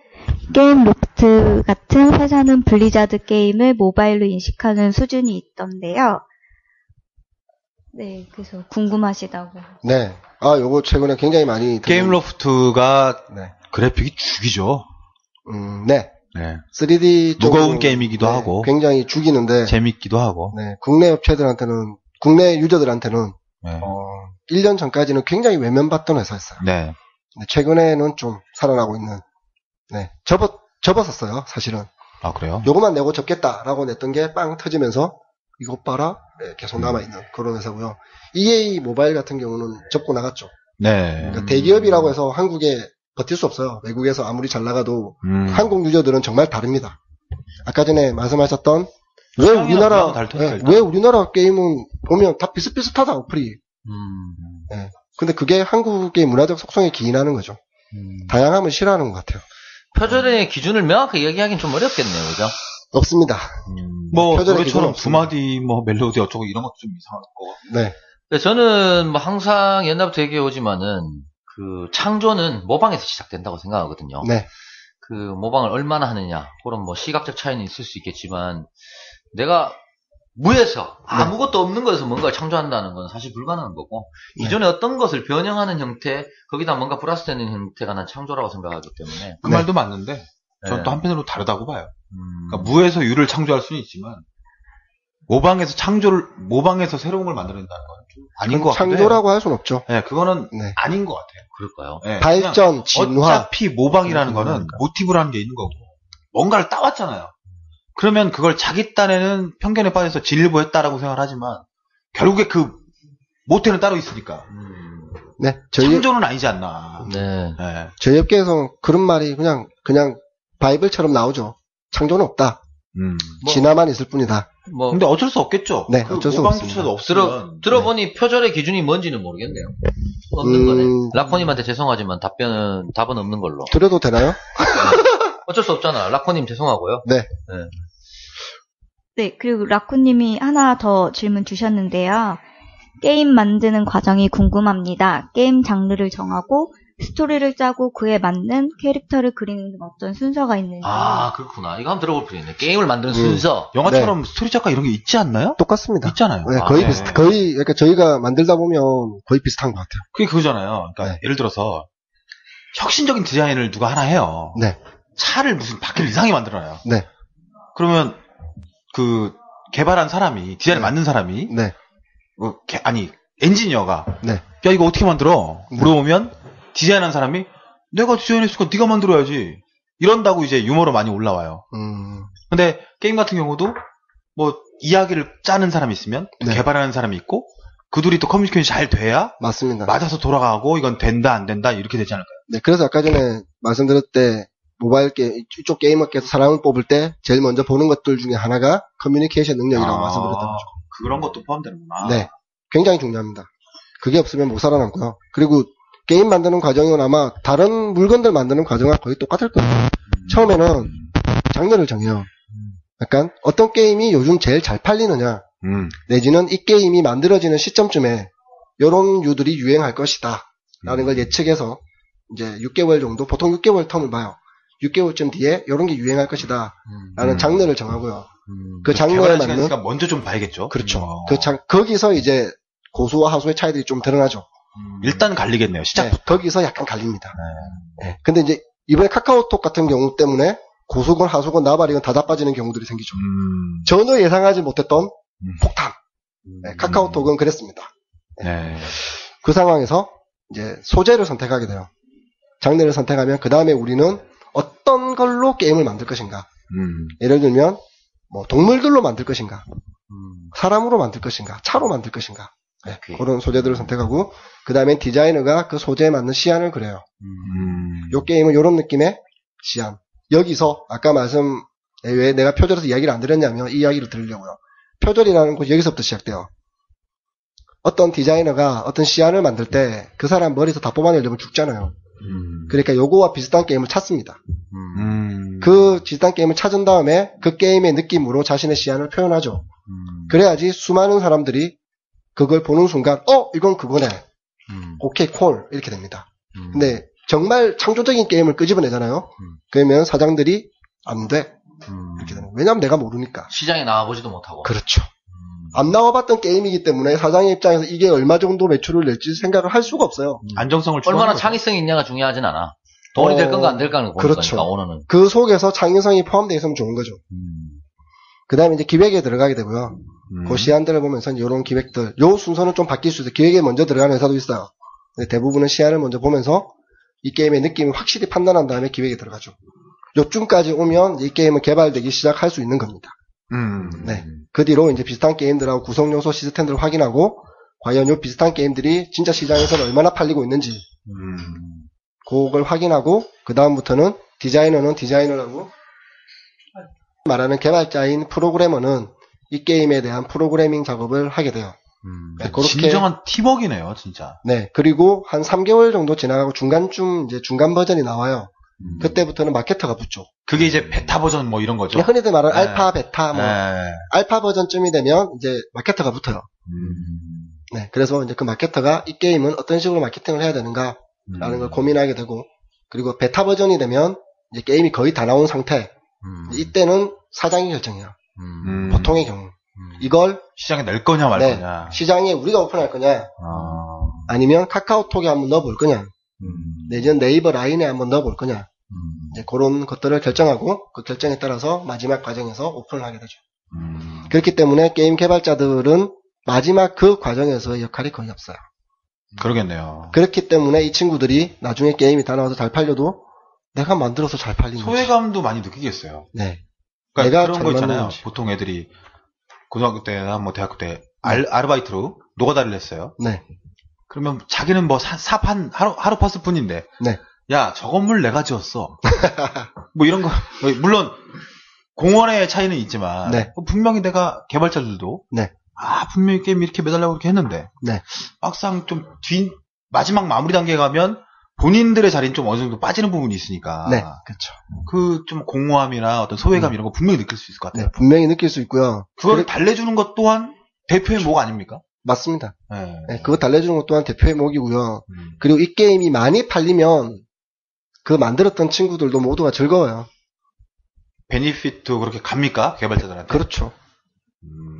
게임로프트 같은 회사는 블리자드 게임을 모바일로 인식하는 수준이 있던데요. 네, 그래서 궁금하시다고. 네. 요거 최근에 굉장히 많이 게임 로프트가 네. 그래픽이 죽이죠. 네. 네. 3D 무거운 쪽으로, 게임이기도 네, 하고. 굉장히 죽이는데 재밌기도 하고. 네, 국내 업체들한테는 국내 유저들한테는 네. 1년 전까지는 굉장히 외면받던 회사였어요. 네. 네, 최근에는 좀 살아나고 있는. 네. 접었었어요, 사실은. 아, 그래요? 요거만 내고 접겠다라고 냈던 게 빵 터지면서 이것 봐라. 네, 계속 남아있는 그런 회사고요. EA 모바일 같은 경우는 접고 나갔죠. 네. 그러니까 대기업이라고 해서 한국에 버틸 수 없어요. 외국에서 아무리 잘 나가도 한국 유저들은 정말 다릅니다. 아까 전에 말씀하셨던 왜 우리나라 다를 테니까, 네, 일단. 왜 우리나라 게임은 보면 다 비슷비슷하다 어플이. 네. 근데 그게 한국의 문화적 속성에 기인하는 거죠. 다양함을 싫어하는 것 같아요. 표절의 기준을 명확하게 얘기하기는 좀 어렵겠네요, 그죠? 없습니다. 뭐, 표절의 기준은 그것처럼 없습니다. 두마디, 뭐, 멜로디 어쩌고 이런 것도 좀 이상할 거. 네. 근데 저는 뭐 항상 옛날부터 얘기해오지만은 그 창조는 모방에서 시작된다고 생각하거든요. 네. 그 모방을 얼마나 하느냐, 그런 뭐 시각적 차이는 있을 수 있겠지만 내가 무에서 아무것도 없는 것에서 뭔가를 창조한다는 건 사실 불가능한 거고 기존에 어떤 것을 변형하는 형태, 거기다 뭔가 플러스되는 형태가 난 창조라고 생각하기 때문에 그 말도 맞는데, 전 또 한편으로 다르다고 봐요. 그러니까 무에서 유를 창조할 수는 있지만, 모방해서 새로운 걸 만들어낸다는 건 좀 아닌 것 같아요. 창조라고 할 수는 없죠. 네, 그거는 네. 아닌 것 같아요. 그럴까요? 네, 발전, 그냥 진화. 어차피 모방이라는 거는 그러니까. 모티브라는 게 있는 거고, 뭔가를 따왔잖아요. 그러면 그걸 자기 딴에는 편견에 빠져서 진일보했다라고 생각을 하지만, 결국에 그 모태는 따로 있으니까. 네. 창조는 아니지 않나. 네. 네. 저희 업계에서 그런 말이 그냥 바이블처럼 나오죠. 창조는 없다. 뭐, 진화만 있을 뿐이다. 뭐 근데 어쩔 수 없겠죠. 네, 그 어쩔 수 모방 없습니다. 주체도 없으면. 들어보니 표절의 기준이 뭔지는 모르겠네요. 없는 거네. 라코님한테 죄송하지만 답은 없는 걸로. 드려도 되나요? 어쩔 수 없잖아. 라코님 죄송하고요. 네. 네, 그리고 라쿠님이 하나 더 질문 주셨는데요. 게임 만드는 과정이 궁금합니다. 게임 장르를 정하고 스토리를 짜고 그에 맞는 캐릭터를 그리는 어떤 순서가 있는지. 아, 그렇구나. 이거 한번 들어볼 필요 있네. 게임을 만드는 순서. 영화처럼 스토리 작가 이런 게 있지 않나요? 똑같습니다. 있잖아요. 네, 아, 거의 네. 거의, 그러니까 저희가 만들다 보면 거의 비슷한 것 같아요. 그게 그거잖아요. 그러니까 네. 예를 들어서 혁신적인 디자인을 누가 하나 해요. 네. 차를 무슨 바퀴를 이상하게 만들어놔요. 네. 그러면 그 개발한 사람이 디자인을 네. 만든 사람이 네. 엔지니어가 네. 야 이거 어떻게 만들어? 물어보면 디자인한 사람이 내가 디자인했으니까 네가 만들어야지. 이런다고 이제 유머로 많이 올라와요. 근데 게임 같은 경우도 뭐 이야기를 짜는 사람이 있으면 또 네. 개발하는 사람이 있고 그 둘이 또 커뮤니케이션이 잘 돼야 맞습니다. 맞아서 돌아가고 이건 된다 안 된다 이렇게 되지 않을까요? 네, 그래서 아까 전에 말씀드렸을 때 모바일 게임, 이쪽 게이머께서 사람을 뽑을 때 제일 먼저 보는 것들 중에 하나가 커뮤니케이션 능력이라고 말씀드렸던 거죠. 그런 것도 포함되는구나. 네. 굉장히 중요합니다. 그게 없으면 못 살아남고요. 그리고 게임 만드는 과정은 아마 다른 물건들 만드는 과정과 거의 똑같을 거예요. 처음에는 장르를 정해요. 약간 어떤 게임이 요즘 제일 잘 팔리느냐, 내지는 이 게임이 만들어지는 시점쯤에 이런 류들이 유행할 것이다 라는 걸 예측해서 이제 6개월 정도, 보통 6개월 텀을 봐요. 6개월쯤 뒤에 이런 게 유행할 것이다 라는 장르를 정하고요. 그 장르에 개발한 맞는, 시간이니까 먼저 좀 봐야겠죠. 그렇죠. 거기서 이제 고수와 하수의 차이들이 좀 드러나죠. 일단 갈리겠네요. 시작. 네, 거기서 약간 갈립니다. 네. 근데 이제 이번에 카카오톡 같은 경우 때문에 고수건, 하수건, 나발이건 다 자빠지는 경우들이 생기죠. 전혀 예상하지 못했던 폭탄. 네, 카카오톡은 그랬습니다. 네. 그 상황에서 이제 소재를 선택하게 돼요. 장르를 선택하면 그 다음에 우리는 어떤 걸로 게임을 만들 것인가. 예를 들면 뭐 동물들로 만들 것인가, 사람으로 만들 것인가, 차로 만들 것인가. 네, 그런 소재들을 선택하고 그 다음에 디자이너가 그 소재에 맞는 시안을 그려요. 요 게임은 이런 느낌의 시안. 여기서 아까 왜 내가 표절에서 이야기를 안 드렸냐면 이 이야기를 들으려고요. 표절이라는 것이 여기서부터 시작돼요. 어떤 디자이너가 어떤 시안을 만들 때 그 사람 머리에서 다 뽑아내려면 죽잖아요. 그러니까 요거와 비슷한 게임을 찾습니다. 그 비슷한 게임을 찾은 다음에 그 게임의 느낌으로 자신의 시안을 표현하죠. 그래야지 수많은 사람들이 그걸 보는 순간 이건 그거네. 오케이 콜 이렇게 됩니다. 근데 정말 창조적인 게임을 끄집어내잖아요. 그러면 사장들이 안 돼. 이렇게 되는 거예요. 왜냐면 내가 모르니까. 시장에 나와보지도 못하고. 그렇죠. 안 나와봤던 게임이기 때문에 사장의 입장에서 이게 얼마 정도 매출을 낼지 생각을 할 수가 없어요. 안정성을 얼마나 추구하는 창의성이 있냐가 중요하지 않아. 돈이 될 건가 안 될 건가 보는 그렇죠. 거니까 오너는. 그 속에서 창의성이 포함되어 있으면 좋은 거죠. 그 다음에 이제 기획에 들어가게 되고요. 그 시안들을 보면서 이런 기획들, 요 순서는 좀 바뀔 수 있어요. 기획에 먼저 들어가는 회사도 있어요. 근데 대부분은 시안을 먼저 보면서 이 게임의 느낌을 확실히 판단한 다음에 기획에 들어가죠. 요쯤까지 오면 이 게임은 개발되기 시작할 수 있는 겁니다. 네. 그 뒤로 이제 비슷한 게임들하고 구성 요소 시스템들을 확인하고 과연 요 비슷한 게임들이 진짜 시장에서는 얼마나 팔리고 있는지 그걸 확인하고 그 다음부터는 디자이너는 디자이너라고 말하는 개발자인 프로그래머는 이 게임에 대한 프로그래밍 작업을 하게 돼요. 네, 그렇게 진정한 팀워크네요, 진짜. 네. 그리고 한 3개월 정도 지나가고 중간쯤 이제 중간 버전이 나와요. 그때부터는 마케터가 붙죠. 그게 이제 베타 버전 뭐 이런 거죠. 흔히들 말하는 네. 알파, 베타, 뭐 알파 버전쯤이 되면 이제 마케터가 붙어요. 네. 그래서 이제 그 마케터가 이 게임은 어떤 식으로 마케팅을 해야 되는가라는 걸 고민하게 되고, 그리고 베타 버전이 되면 이제 게임이 거의 다 나온 상태. 이때는 사장이 결정해요. 보통의 경우. 이걸 시장에 낼 거냐 말 네, 거냐. 시장에 우리가 오픈할 거냐, 아니면 카카오톡에 한번 넣어볼 거냐, 내지는 네이버 라인에 한번 넣어볼 거냐, 이제 그런 것들을 결정하고 그 결정에 따라서 마지막 과정에서 오픈을 하게 되죠. 그렇기 때문에 게임 개발자들은 마지막 그 과정에서의 역할이 거의 없어요. 그러겠네요. 그렇기 때문에 이 친구들이 나중에 게임이 다 나와서 잘 팔려도 내가 만들어서 잘 팔리는 거지. 소외감도 많이 느끼겠어요. 네. 그러니까 내가 그런 잘 거 있잖아요. 만드는지. 보통 애들이 고등학교 때나 뭐 대학교 때 아르바이트로 노가다를 했어요. 네. 그러면 자기는 뭐 사판 하루 파스 뿐인데 네. 야, 저 건물 내가 지었어. 뭐 이런 거 물론 공원의 차이는 있지만 네. 분명히 내가 개발자들도 네. 분명히 게임 이렇게 매달라고 그렇게 했는데 네. 막상 좀 마지막 마무리 단계에 가면 본인들의 자리는 좀 어느 정도 빠지는 부분이 있으니까 네, 그렇죠. 그 좀 공허함이나 어떤 소외감 이런 거 분명히 느낄 수 있을 것 같아요. 네, 분명히 느낄 수 있고요. 그걸 달래주는 것 또한 대표의 목 아닙니까? 맞습니다. 네. 네, 그거 달래주는 것 또한 대표의 목이고요. 그리고 이 게임이 많이 팔리면 그 만들었던 친구들도 모두가 즐거워요. 베니핏도 그렇게 갑니까? 개발자들한테? 그렇죠.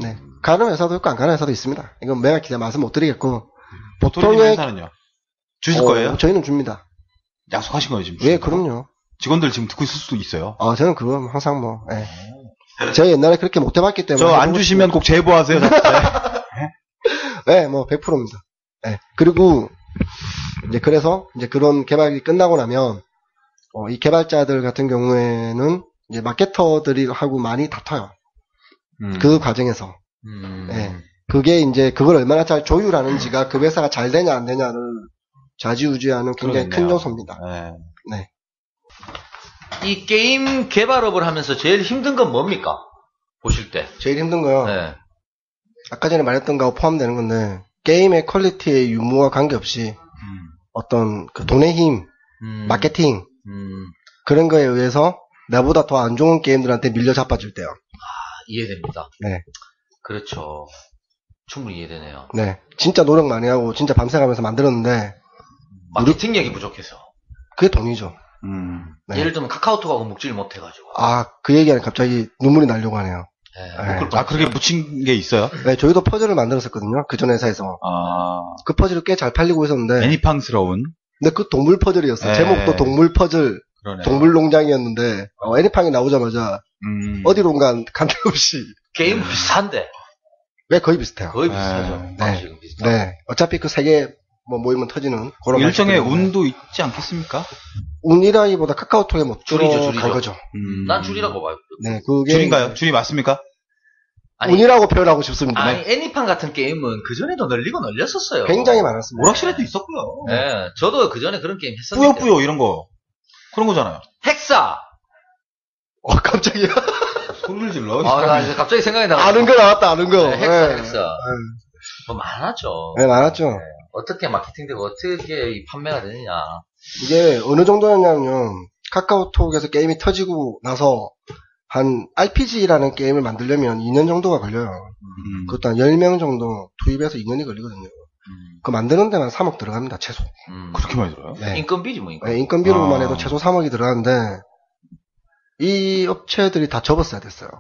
네. 가는 회사도 있고 안 가는 회사도 있습니다. 이건 매각기자 말씀 못 드리겠고. 보통의 회사는요? 주실 거예요? 저희는 줍니다. 약속하신 거예요, 지금? 예, 그럼요. 직원들 지금 듣고 있을 수도 있어요. 저는 그건 항상 제가 옛날에 그렇게 못 해봤기 때문에. 저 안 주시면 꼭 제보하세요. 네, 뭐 100%입니다. 네. 그리고 이제 그래서 이제 그런 개발이 끝나고 나면 이 개발자들 같은 경우에는 이제 마케터들하고 많이 다퉈요. 그 과정에서. 네. 그게 이제 그걸 얼마나 잘 조율하는지가 그 회사가 잘 되냐 안 되냐를 좌지우지하는 굉장히 큰 요소입니다. 네. 이 게임 개발업을 하면서 제일 힘든 건 뭡니까? 보실 때. 제일 힘든 거요. 네. 아까 전에 말했던 거하고 포함되는 건데 게임의 퀄리티의 유무와 관계없이 어떤 그 돈의 힘, 마케팅 그런 거에 의해서 나보다 더 안 좋은 게임들한테 밀려 자빠질 때요. 이해됩니다. 네. 그렇죠. 충분히 이해되네요. 네. 진짜 노력 많이 하고 진짜 밤새가면서 만들었는데 마케팅력이 부족해서. 그게 돈이죠. 네. 예를 들면 카카오톡하고 묶지를 못해가지고. 그 얘기하니 갑자기 눈물이 나려고 하네요. 네. 그렇게 묻힌 게 있어요? 네, 저희도 퍼즐을 만들었었거든요. 그 전 회사에서. 그 퍼즐이 꽤 잘 팔리고 있었는데. 애니팡스러운. 근데 그 동물 퍼즐이었어요. 네. 제목도 동물 퍼즐. 그러네요. 동물 농장이었는데, 애니팡이 나오자마자, 어디론가 간데 없이. 게임 비슷한데. 네, 거의 비슷해요. 거의 비슷하죠. 네. 방식은 비슷하죠. 네. 어차피 그 세 개 모이면 터지는 그런 일정의 방식이기 때문에. 운도 있지 않겠습니까? 운이라기보다 카카오톡에 못 줄이죠. 간 거죠. 난 줄이라고 봐요. 네, 그게. 줄인가요? 줄이 맞습니까? 운이라고 표현하고 싶습니다. 아니, 애니팡 같은 게임은 그전에도 널리고 널렸었어요. 굉장히 많았습니다. 오락실에도 있었고요. 네. 저도 그전에 그런 게임 했었는데. 뿌요뿌요 이런 거. 그런 거잖아요. 헥사! 깜짝이야. 소리를 질러. 나 이제 갑자기 생각이 나고. 아는 거 나왔다, 아는 거. 헥사. 뭐 많았죠. 네, 많았죠. 네. 어떻게 마케팅되고 어떻게 이 판매가 되느냐. 이게 어느 정도였냐면요. 카카오톡에서 게임이 터지고 나서 한 RPG라는 게임을 만들려면 2년 정도가 걸려요. 그것도 한 10명 정도 투입해서 2년이 걸리거든요. 그 만드는 데만 3억 들어갑니다, 최소. 그렇게 많이 들어요? 네. 인건비지 뭐 인건비. 네, 인건비로만 해도 최소 3억이 들어가는데 이 업체들이 다 접었어야 됐어요.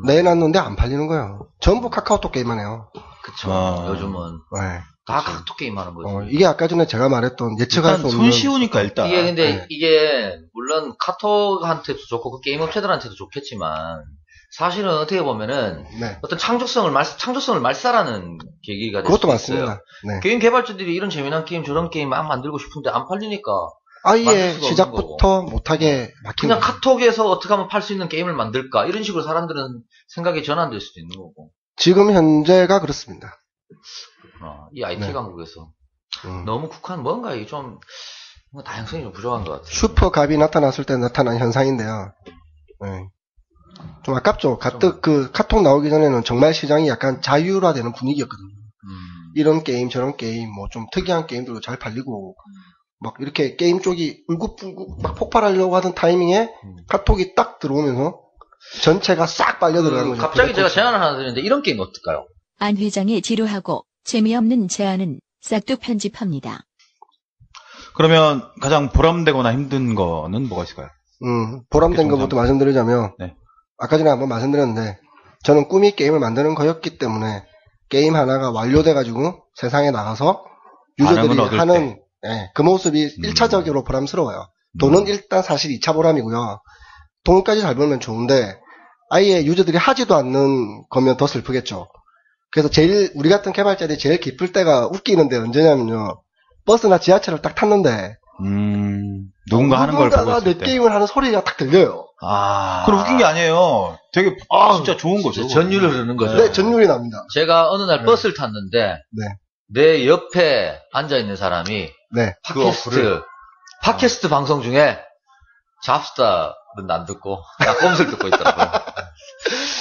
내놨는데 안 팔리는 거예요. 전부 카카오톡 게임만 해요. 그쵸. 요즘은 네. 다 카톡 게임 하는 거죠. 이게 아까 전에 제가 말했던 예측할 수 일단 없는 손쉬우니까 일단. 이게 근데 네. 이게 물론 카톡한테도 좋고 그 게임 업체들한테도 좋겠지만 사실은 어떻게 보면은 네. 어떤 창조성을 말살하는 계기가 될 그것도 수 있어요. 맞습니다. 네. 게임 개발자들이 이런 재미난 게임 저런 게임 막 만들고 싶은데 안 팔리니까 아예 만들 수가 시작부터 못하게 막힌 그냥 거죠. 카톡에서 어떻게 하면 팔 수 있는 게임을 만들까 이런 식으로 사람들은 생각이 전환될 수도 있는 거고. 지금 현재가 그렇습니다. 이 IT 네. 강국에서 너무 국한 뭔가 이게 좀 다양성이 좀 부족한 것 같아요. 슈퍼갑이 나타났을 때 나타난 현상인데요. 네. 좀 아깝죠. 가뜩 그 카톡 나오기 전에는 정말 시장이 약간 자유화되는 분위기였거든요. 이런 게임 저런 게임 뭐 좀 특이한 게임들도 잘 팔리고 막 이렇게 게임 쪽이 울긋불긋 막 폭발하려고 하던 타이밍에 카톡이 딱 들어오면서 전체가 싹 빨려 들어간 거죠. 갑자기 제가 제안을 하나 드리는데 이런 게임 어떨까요? 안 회장의 지루하고 재미없는 제안은 싹둑 편집합니다. 그러면 가장 보람되거나 힘든 거는 뭐가 있을까요? 보람된 것부터 말씀드리자면 네. 아까 전에 한번 말씀드렸는데 저는 꿈이 게임을 만드는 거였기 때문에 게임 하나가 완료돼가지고 세상에 나가서 유저들이 하는 그 모습이 1차적으로 보람스러워요. 돈은 일단 사실 2차 보람이고요. 돈까지 잘 벌면 좋은데 아예 유저들이 하지도 않는 거면 더 슬프겠죠. 그래서 제일 우리 같은 개발자들이 제일 기쁠 때가 웃기는데 언제냐면요. 버스나 지하철을 딱 탔는데 누군가 하는 걸 보고 누군가가 있을 내 때. 게임을 하는 소리가 딱 들려요. 그럼 웃긴 게 아니에요. 되게 진짜 좋은 거죠. 전율을 흐르는 거죠. 네, 전율이 납니다. 제가 어느 날 버스를 탔는데 내 옆에 앉아있는 사람이 네. 팟캐스트 방송 중에 잡스다 안 듣고 나 꼼수를 듣고 있더라고요.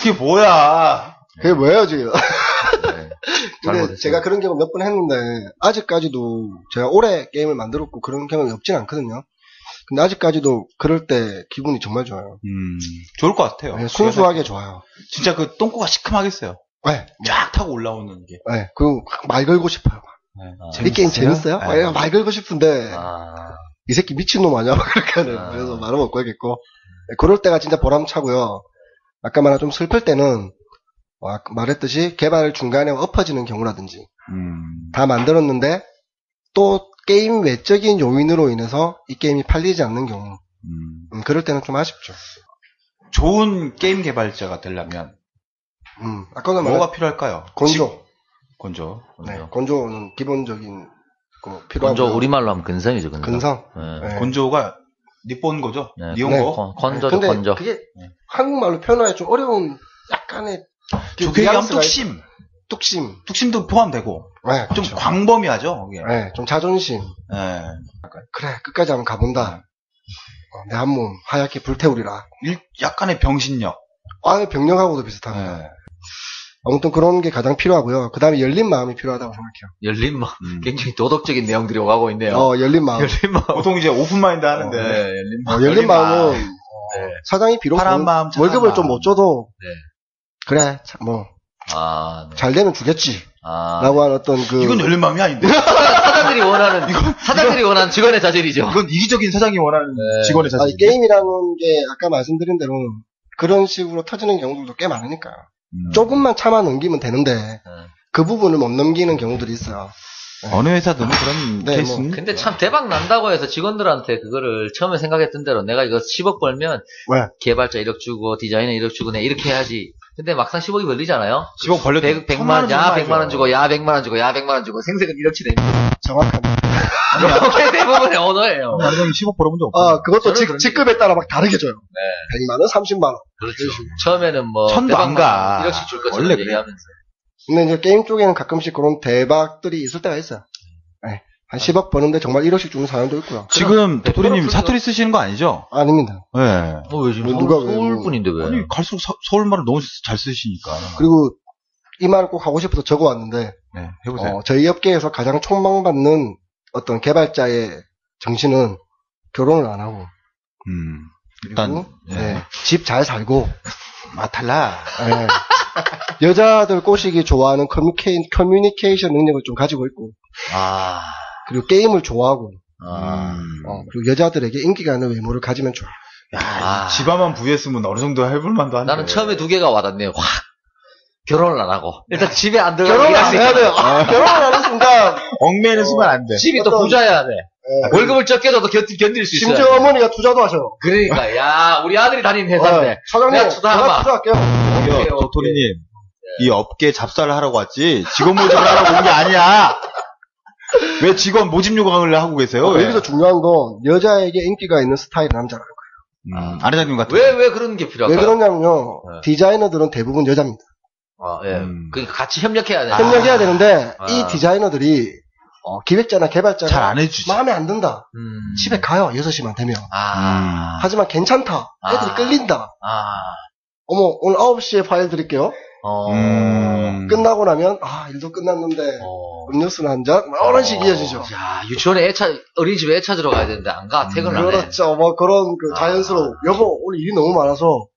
그게 뭐야? 그게 뭐예요, 지금? 네. 근데 잘못했어요. 제가 그런 경험 몇 번 했는데, 아직까지도 제가 오래 게임을 만들었고 그런 경험이 없진 않거든요. 근데 아직까지도 그럴 때 기분이 정말 좋아요. 좋을 것 같아요. 네, 순수하게 좋아요. 진짜 그 똥꼬가 시큼하겠어요. 네, 쫙 타고 올라오는 게. 네, 말 걸고 싶어요. 이 게임 재밌어요? 네. 말 걸고 싶은데, 아, 이 새끼 미친놈 아니야? 그렇게 하는. 그래서 말은 못 걸겠고. 네, 그럴 때가 진짜 보람차고요. 아까 말한 좀 슬플 때는, 아까 말했듯이 개발 중간에 엎어지는 경우라든지, 다 만들었는데, 또 게임 외적인 요인으로 인해서 이 게임이 팔리지 않는 경우, 그럴 때는 좀 아쉽죠. 좋은 게임 개발자가 되려면 아까도 뭐가 필요할까요? 건조. 건조. 네, 건조는 기본적인 거 필요하고. 건조 우리말로 하면 근성이죠, 근성. 근성. 네. 네. 건조가 니폰 거죠? 네. 니온고. 건조죠, 근데 건조. 그게 한국말로 표현하기 좀 어려운 약간의 저 얘기하면 뉘앙스가 뚝심. 뚝심. 뚝심도 포함되고. 네, 좀 그렇죠. 광범위하죠, 그게. 네, 좀 자존심. 네. 그래, 끝까지 한번 가본다. 내 한 몸 하얗게 불태우리라. 약간의 병신력. 병력하고도 비슷합니다. 네. 아무튼 그런 게 가장 필요하고요. 그 다음에 열린 마음이 필요하다고 생각해요. 열린 마음. 굉장히 도덕적인 내용들이 오가고 있네요. 열린 마음. 열린 마음. 보통 이제 오픈마인드 하는데. 네, 열린 마음. 열린 마음은 네. 사장이 비록 파란 마음, 착한 월급을 마음. 좀 못 줘도 네. 그래, 아, 네. 잘 되면 주겠지. 아, 라고 하는 어떤 그 이건 열린 마음이 아닌데. 사장들이 원하는 사장들이 원하는 직원의 자질이죠. 이건 이기적인 사장이 원하는 네. 직원의 아니, 자질. 게임이라는 게 아까 말씀드린 대로 그런 식으로 터지는 경우들도 꽤 많으니까요. 조금만 참아 넘기면 되는데 그 부분을 못 넘기는 경우들이 있어요. 어느 회사든 그런 네, 케이스는. 근데 참 대박 난다고 해서 직원들한테 그거를 처음에 생각했던 대로 내가 이거 10억 벌면 왜? 개발자 1억 주고 디자이너 1억 주고 내가 이렇게 해야지. 근데 막상 10억이 벌리잖아요. 10억 벌려도 100만 원, 야 100만 원 주고 야 100만 원 주고 야 100만 원 주고 생색은 1억치 됩니다. 정확합니다. 이렇게 대부분의 언어예요. 나중에 10억 벌어본 적 없어요. 그것도 저는 그런 직급에 따라 막 다르게 줘요. 100만 원, 30만 원. 그렇죠. 처음에는 뭐 천도 안 가. 1억씩 줄 것처럼 원래 그래. 얘기하면서. 근데 이제 게임 쪽에는 가끔씩 그런 대박들이 있을 때가 있어요. 네. 한 10억 버는데 정말 1억씩 주는 사람도 있고요. 지금 네, 도토리님 그럼 사투리 쓰시는 거 아니죠? 아닙니다. 네. 왜 지금 뭐 누가 왜 서울 뭐- 분인데 왜? 아니, 갈수록 서울 말을 너무 잘 쓰시니까. 그리고 이 말을 꼭 하고 싶어서 적어왔는데 네, 해보세요. 저희 업계에서 가장 촉망받는 어떤 개발자의 정신은 결혼을 안 하고 일단, 그리고 집 잘 살고 달라. 여자들 꼬시기 좋아하는 커뮤니케이션 능력을 좀 가지고 있고 아, 그리고 게임을 좋아하고 아, 그리고 여자들에게 인기가 있는 외모를 가지면 좋아요. 야, 아. 집안만 부했으면 어느 정도 해볼 만도 한데. 나는 처음에 두 개가 와닿네요. 확 결혼을 안 하고 일단 집에 안 들어가고 결혼을 일할 안 수 해야 있다. 돼요. 결혼을 하는 순간 얽매이는 순간 안 돼. 집이 또 어떤- 부자여야 돼. 월급을 적게 줘도 견딜 수 있어요. 심지어 어머니가 투자도 하셔요. 그러니까 야 우리 아들이 다니는 회사인데 사장님, 내가 투자하마. 제가 투자할게요. 오케이. 도토리님, 이 업계 잡사를 하러 왔지, 직원 모집을 하러 온 게 아니야! 왜 직원 모집 요강을 하고 계세요? 왜? 여기서 중요한 건 여자에게 인기가 있는 스타일 남자라는 거예요. 아내장님 같은 왜 그런 게 왜 필요할까요? 그러냐면요. 네. 디자이너들은 대부분 여자입니다. 아, 예. 그러니까 같이 협력해야 돼. 협력해야 되는데 아. 이 디자이너들이 기획자나 개발자가 잘 안 해주지. 마음에 안 든다. 집에 가요. 6시만 되면. 아, 하지만 괜찮다. 애들이 아. 끌린다. 아, 어머 오늘 9시에 파일 드릴게요. 끝나고 나면 일도 끝났는데 음료수나 한 잔? 뭐 이런 식이 이어지죠. 야, 유치원에 어린이집에 애차 들어가야 되는데 안 가. 퇴근을 안 해. 그렇죠. 뭐 그런 그 자연스러움. 여보 오늘 일이 너무 많아서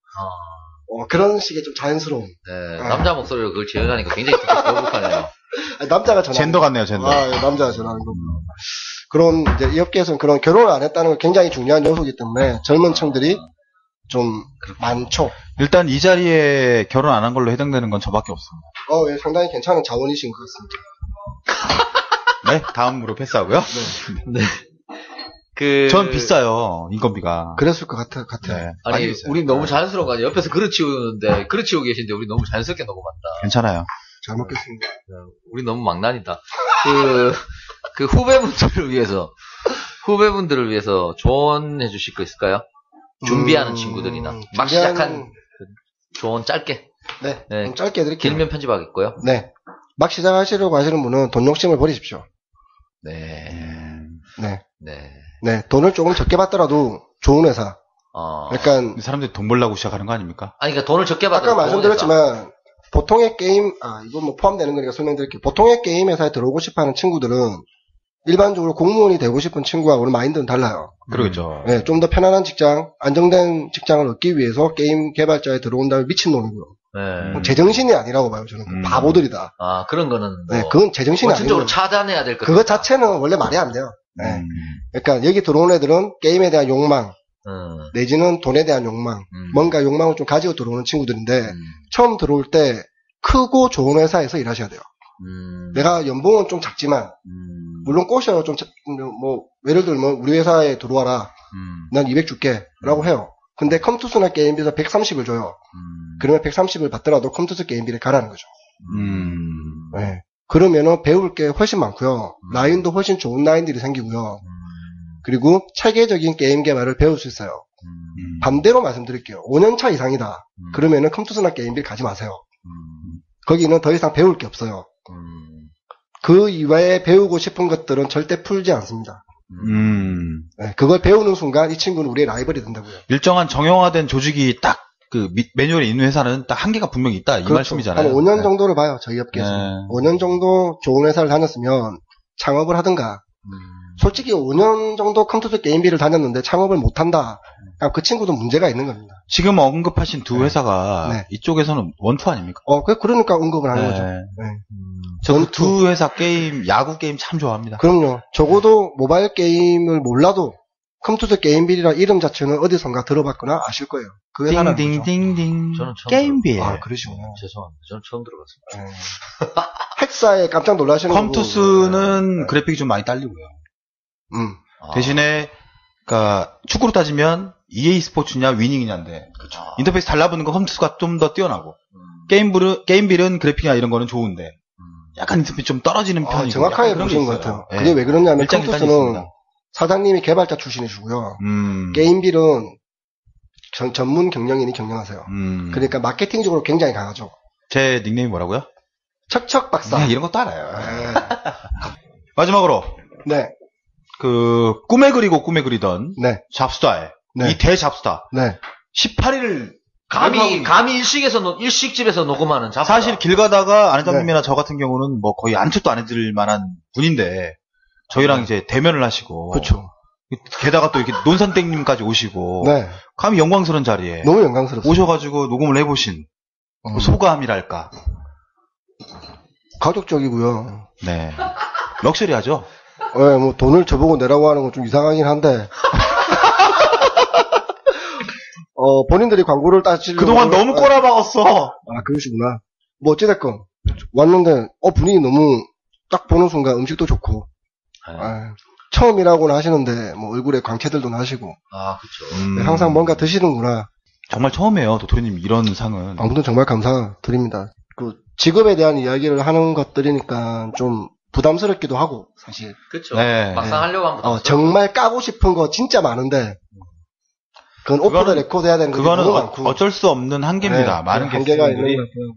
그런 식의 좀 자연스러움. 네, 남자 목소리로 그걸 재현하니까 굉장히 거북하네요. 남자가 전화. 젠더 같네요, 젠더. 남자가 전화하는 거. 그런 이제 이 업계에서는 그런 결혼을 안 했다는 건 굉장히 중요한 요소이기 때문에 젊은 층들이 좀 많죠. 일단 이 자리에 결혼 안 한 걸로 해당되는 건 저밖에 없습니다. 예, 상당히 괜찮은 자원이신 것 같습니다. 네, 다음으로 패스하고요. 네. 전 비싸요, 인건비가. 그랬을 것 같아요. 네, 많이 아니, 비싸요. 우리 너무 자연스러운 거 아니에요? 옆에서 그릇치우고 계신데 우리 너무 자연스럽게 녹음한다. 괜찮아요. 잘 먹겠습니다. 우리 너무 망난이다. 그 후배분들을 위해서 조언해 주실 거 있을까요? 준비하는 친구들이나 막 시작한 조언 짧게. 네, 네. 좀 짧게 해드릴게요. 길면 편집하겠고요. 네, 막 시작하시려고 하시는 분은 돈 욕심을 버리십시오. 네. 네, 네. 네, 돈을 조금 적게 받더라도 좋은 회사, 약간 이 사람들이 돈 벌려고 시작하는 거 아닙니까? 아니, 그러니까 돈을 적게 받아. 아까 말씀드렸지만 보통의 게임, 이건 뭐 포함되는 거니까 설명드릴게요. 보통의 게임 회사에 들어오고 싶어하는 친구들은 일반적으로 공무원이 되고 싶은 친구하고는 마인드는 달라요. 그러겠죠. 네, 좀 더 편안한 직장, 안정된 직장을 얻기 위해서 게임 개발자에 들어온다면 미친놈이고요. 네. 제정신이 아니라고 봐요, 저는. 바보들이다. 그런 거는 뭐 네, 그건 제정신이 아니에요. 원천적으로 차단해야 될 것. 그거 자체는 원래 말이 안 돼요. 네. 그러니까 여기 들어온 애들은 게임에 대한 욕망, 내지는 돈에 대한 욕망, 뭔가 욕망을 좀 가지고 들어오는 친구들인데 처음 들어올 때 크고 좋은 회사에서 일하셔야 돼요. 내가 연봉은 좀 작지만 물론 꼬셔요. 뭐 예를 들면 우리 회사에 들어와라. 난 200 줄게 라고 해요. 근데 컴투스나 게임비에서 130을 줘요. 그러면 130을 받더라도 컴투스 게임비를 가라는 거죠. 네. 그러면은 배울 게 훨씬 많고요. 라인도 훨씬 좋은 라인들이 생기고요. 그리고 체계적인 게임 개발을 배울 수 있어요. 반대로 말씀드릴게요. 5년차 이상이다. 그러면은 컴투스나 게임빌 가지 마세요. 거기는 더 이상 배울 게 없어요. 그 이외에 배우고 싶은 것들은 절대 풀지 않습니다. 네, 그걸 배우는 순간 이 친구는 우리의 라이벌이 된다고요. 일정한 정형화된 조직이 딱 그 매뉴얼에 있는 회사는 딱 한계가 분명히 있다 이 그렇죠. 말씀이잖아요. 한 5년 네. 정도를 봐요. 저희 업계에서. 5년 정도 좋은 회사를 다녔으면 창업을 하든가. 솔직히 5년 정도 컴퓨터 게임비를 다녔는데 창업을 못한다. 그 친구도 문제가 있는 겁니다. 지금 언급하신 두 회사가 네. 이쪽에서는 원투 아닙니까? 그러니까 언급을 하는 거죠. 네. 네. 저 두 회사 게임, 야구 게임 참 좋아합니다. 그럼요. 적어도 모바일 게임을 몰라도 컴퓨터 게임빌이라 이름 자체는 어디선가 들어봤거나 아실 거예요. 그 회사는 딩딩딩딩. 저는 처음 게임빌. 그러시구나. 죄송합니다. 저는 처음 들어봤습니다. 네. 핵사에 깜짝 놀라시는 거고. 컴투스는 그래픽이 좀 많이 딸리고요. 대신에 그러니까 축구로 따지면 EA 스포츠냐 위닝이냐인데 인터페이스 달라붙는 거 컴투스가 좀 더 뛰어나고 게임빌은 그래픽이나 이런 거는 좋은데 약간 인터페이스 좀 떨어지는 편이고 정확하게 그런 게 보신 것 있어요. 같아요. 네. 그게 왜 그러냐면 일장일단이 컴투스는 있습니다. 사장님이 개발자 출신이시고요. 게임빌은 전문 경영인이 경영하세요. 그러니까 마케팅적으로 굉장히 강하죠. 제 닉네임이 뭐라고요? 척척 박사. 이런 것도 알아요. 마지막으로 네. 그 꿈에 그리던 네. 잡스다의 네. 이 대잡스다 네. 18일을 감히 일식집에서 녹음하는 잡스다. 사실 길 가다가 아내장님이나 저 같은 경우는 뭐 거의 안측도 안 해드릴 만한 분인데 저희랑 이제 대면을 하시고 그렇죠. 게다가 또 이렇게 논산땡님까지 오시고 네. 감히 영광스러운 자리에 너무 영광스럽습니다. 오셔가지고 녹음을 해보신 소감이랄까. 가족적이고요. 네. 럭셔리하죠. 네, 뭐 돈을 저보고 내라고 하는 건 좀 이상하긴 한데. 본인들이 광고를 따지려고. 그동안 너무 꼬라박았어. 그러시구나. 뭐 어찌됐건 왔는데 분위기 너무 딱 보는 순간 음식도 좋고. 처음이라고는 하시는데 뭐 얼굴에 광채들도 나시고. 그렇죠. 항상 뭔가 드시는구나. 정말 처음이에요, 도토리님 이런 상은. 아무튼 정말 감사드립니다. 그 직업에 대한 이야기를 하는 것들이니까 좀 부담스럽기도 하고 사실. 그렇죠. 네. 막상 하려고 하면 정말 까고 싶은 거 진짜 많은데 그건 오프 더 레코드 해야 되는 게 그거는 너무 많고. 어쩔 수 없는 한계입니다. 네, 많은 한계가 있는 게스트들이. 것 같아요.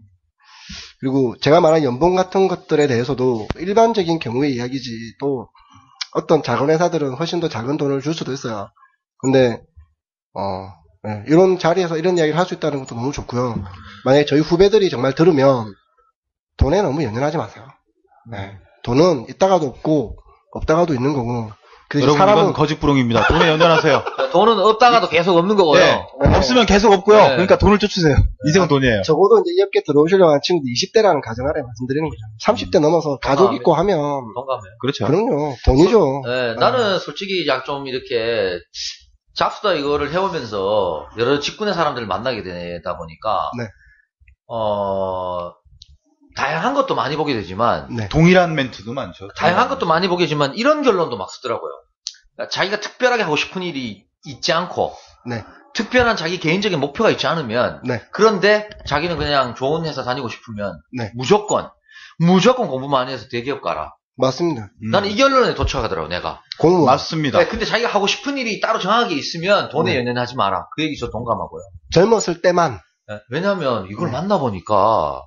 그리고 제가 말한 연봉 같은 것들에 대해서도 일반적인 경우의 이야기지 또 어떤 작은 회사들은 훨씬 더 작은 돈을 줄 수도 있어요. 근데 이런 자리에서 이런 이야기를 할 수 있다는 것도 너무 좋고요. 만약에 저희 후배들이 정말 들으면 돈에 너무 연연하지 마세요. 네. 돈은 있다가도 없고 없다가도 있는 거고. 여러분 이건 거짓부렁입니다. 돈에 연연하세요. 돈은 없다가도 계속 없는 거고요. 네. 없으면 계속 없고요. 네. 그러니까 돈을 쫓으세요. 인생은 돈이에요. 적어도 이제 이 업계 들어오시려고 하는 친구들 20대라는 가정하에 말씀드리는 거죠. 30대 넘어서 가족 있고 하면 동감해요. 그렇죠. 그럼요. 돈이죠. 네, 나는 솔직히 좀 이렇게 잡스다 이거를 해오면서 여러 직군의 사람들을 만나게 되다 보니까 네. 다양한 것도 많이 보게 되지만 네. 동일한 멘트도 많죠. 다양한 것도 많이 보게 되지만 이런 결론도 막 쓰더라고요. 그러니까 자기가 특별하게 하고 싶은 일이 있지 않고 네. 특별한 자기 개인적인 목표가 있지 않으면 네. 그런데 자기는 그냥 좋은 회사 다니고 싶으면 네. 무조건 공부 많이 해서 대기업 가라. 맞습니다. 나는 이 결론에 도착하더라고 내가. 공무원. 맞습니다. 네, 근데 자기가 하고 싶은 일이 따로 정하게 있으면 돈에 연연하지 마라. 그 얘기 저 동감하고요. 젊었을 때만. 네, 왜냐면 이걸 만나보니까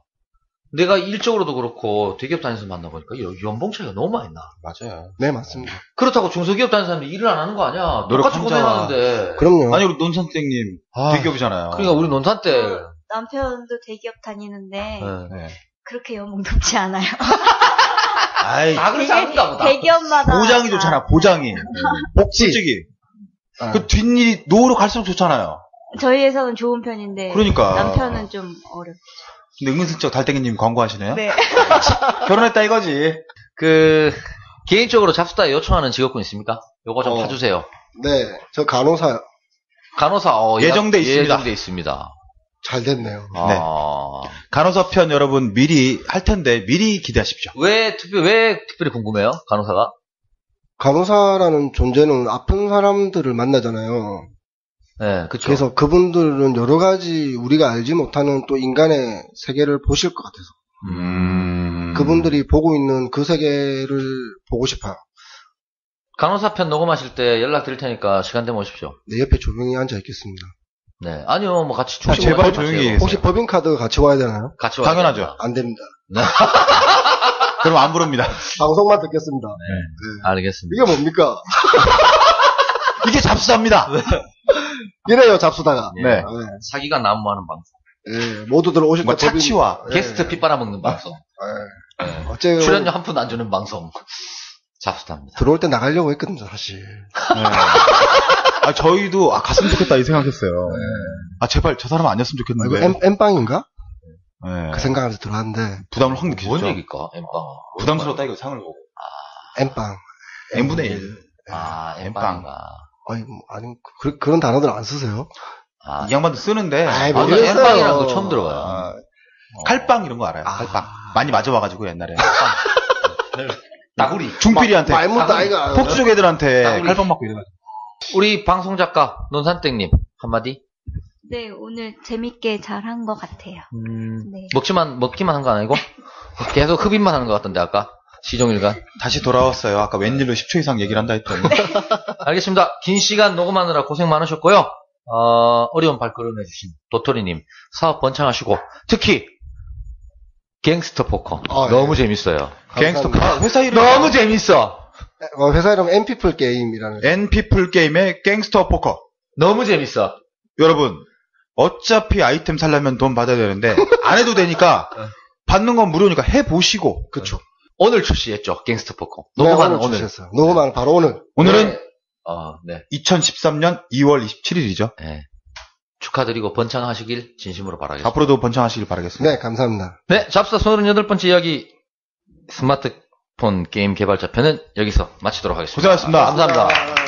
내가 일적으로도 그렇고 대기업 다니면서 만나보니까 연봉 차이가 너무 많이 나. 맞아요. 네, 맞습니다. 그렇다고 중소기업 다니는 사람들이 일을 안 하는 거 아니야. 똑같이 노력한다. 고생하는데. 그럼요. 아니, 우리 논선생님, 대기업이잖아요. 그러니까 우리 논산 때. 남편도 대기업 다니는데 네. 그렇게 연봉 높지 않아요. 아이, 다 그렇지 않은가 보다. 대기업마다 보장이 좋잖아, 보장이. 복지. 솔직히. 아. 그 뒷일이 노후로 갈수록 좋잖아요. 저희 회사는 좋은 편인데 그러니까. 남편은 좀 어렵. 근데 은근슬쩍 달땡이님 광고하시네요? 네. 결혼했다 이거지. 개인적으로 잡수다에 요청하는 직업군 있습니까? 요거 좀 봐주세요. 네, 저 간호사요. 간호사, 예정돼 있습니다. 예정돼 있습니다. 잘 됐네요. 네. 아. 간호사 편 여러분 미리 할 텐데 미리 기대하십시오. 왜 특별히 궁금해요? 간호사가? 간호사라는 존재는 아픈 사람들을 만나잖아요. 네, 그쵸. 그래서 그분들은 여러 가지 우리가 알지 못하는 또 인간의 세계를 보실 것 같아서 그분들이 보고 있는 그 세계를 보고 싶어요. 간호사 편 녹음하실 때 연락 드릴 테니까 시간 되면 오십시오. 내 옆에 조용히 앉아 있겠습니다. 네. 아니요, 뭐 같이 아, 제발 하세요. 조용히 해주세요. 혹시 법인카드 같이 와야 되나요? 같이 와야 당연하죠. 됩니다. 안 됩니다. 그럼 안 부릅니다. 방송만 듣겠습니다. 알겠습니다. 이게 뭡니까? 이게 잡수합니다. 이래요, 잡수다가. 네. 사기가 난무하는 방송. 예, 모두들 오실 때 뭐 착취와 게스트 피 빨아먹는 방송. 어째 출연료 한 푼 안 주는 방송. 잡수답니다. 들어올 때 나가려고 했거든요, 사실. 아, 저희도 갔으면 좋겠다 이 생각했어요. 아, 제발 저 사람 아니었으면 이거 좋겠는데. 엠빵인가? 네. 그 생각하면서 들어왔는데 부담을 확 느끼죠. 뭔 얘기일까? 엠빵. 부담스럽다 이거 상을 보고. 엠빵. n분의 1. 아, 엠빵. 엠빵인가. 아니 그런 단어들 안 쓰세요? 아, 이 양반도 쓰는데. 아이, 아, 모르겠어요. 엠빵이라는 거 처음 들어봐요. 아, 칼빵 이런 거 알아요. 칼빵. 많이 맞아와가지고 옛날에. 나구리. 중필이한테. 말못도 아이가. 폭주족 애들한테 나구리. 칼빵 맞고 이래가지고. 우리 방송 작가 논산땡님 한마디. 네, 오늘 재밌게 잘 한 것 같아요. 네. 먹기만 한 거 아니고 계속 흡입만 하는 것 같던데 아까 시종일관. 다시 돌아왔어요. 아까 웬일로 10초 이상 얘기를 한다 했더니. 알겠습니다. 긴 시간 녹음하느라 고생 많으셨고요. 어려운 발걸음 해주신 도토리님 사업 번창하시고 특히 갱스터 포커 너무 재밌어요. 갱스터. 감사합니다. 회사 이름. 너무 재밌어. 회사 이름 엔피플 게임이라는. 엔피플 게임의 갱스터 포커. 너무 재밌어. 여러분, 어차피 아이템 살려면 돈 받아야 되는데, 안 해도 되니까, 받는 건 무료니까 해보시고. 그쵸. 오늘 출시했죠. 갱스터 포커. 네, 녹음하는 오늘. 출시했어요. 녹음하는 바로 오늘. 오늘은 네. 2013년 2월 27일이죠. 네. 축하드리고 번창하시길 진심으로 바라겠습니다. 앞으로도 번창하시길 바라겠습니다. 네, 감사합니다. 네, 잡사 38번째 이야기 스마트폰 게임 개발자 편은 여기서 마치도록 하겠습니다. 고생하셨습니다. 감사합니다.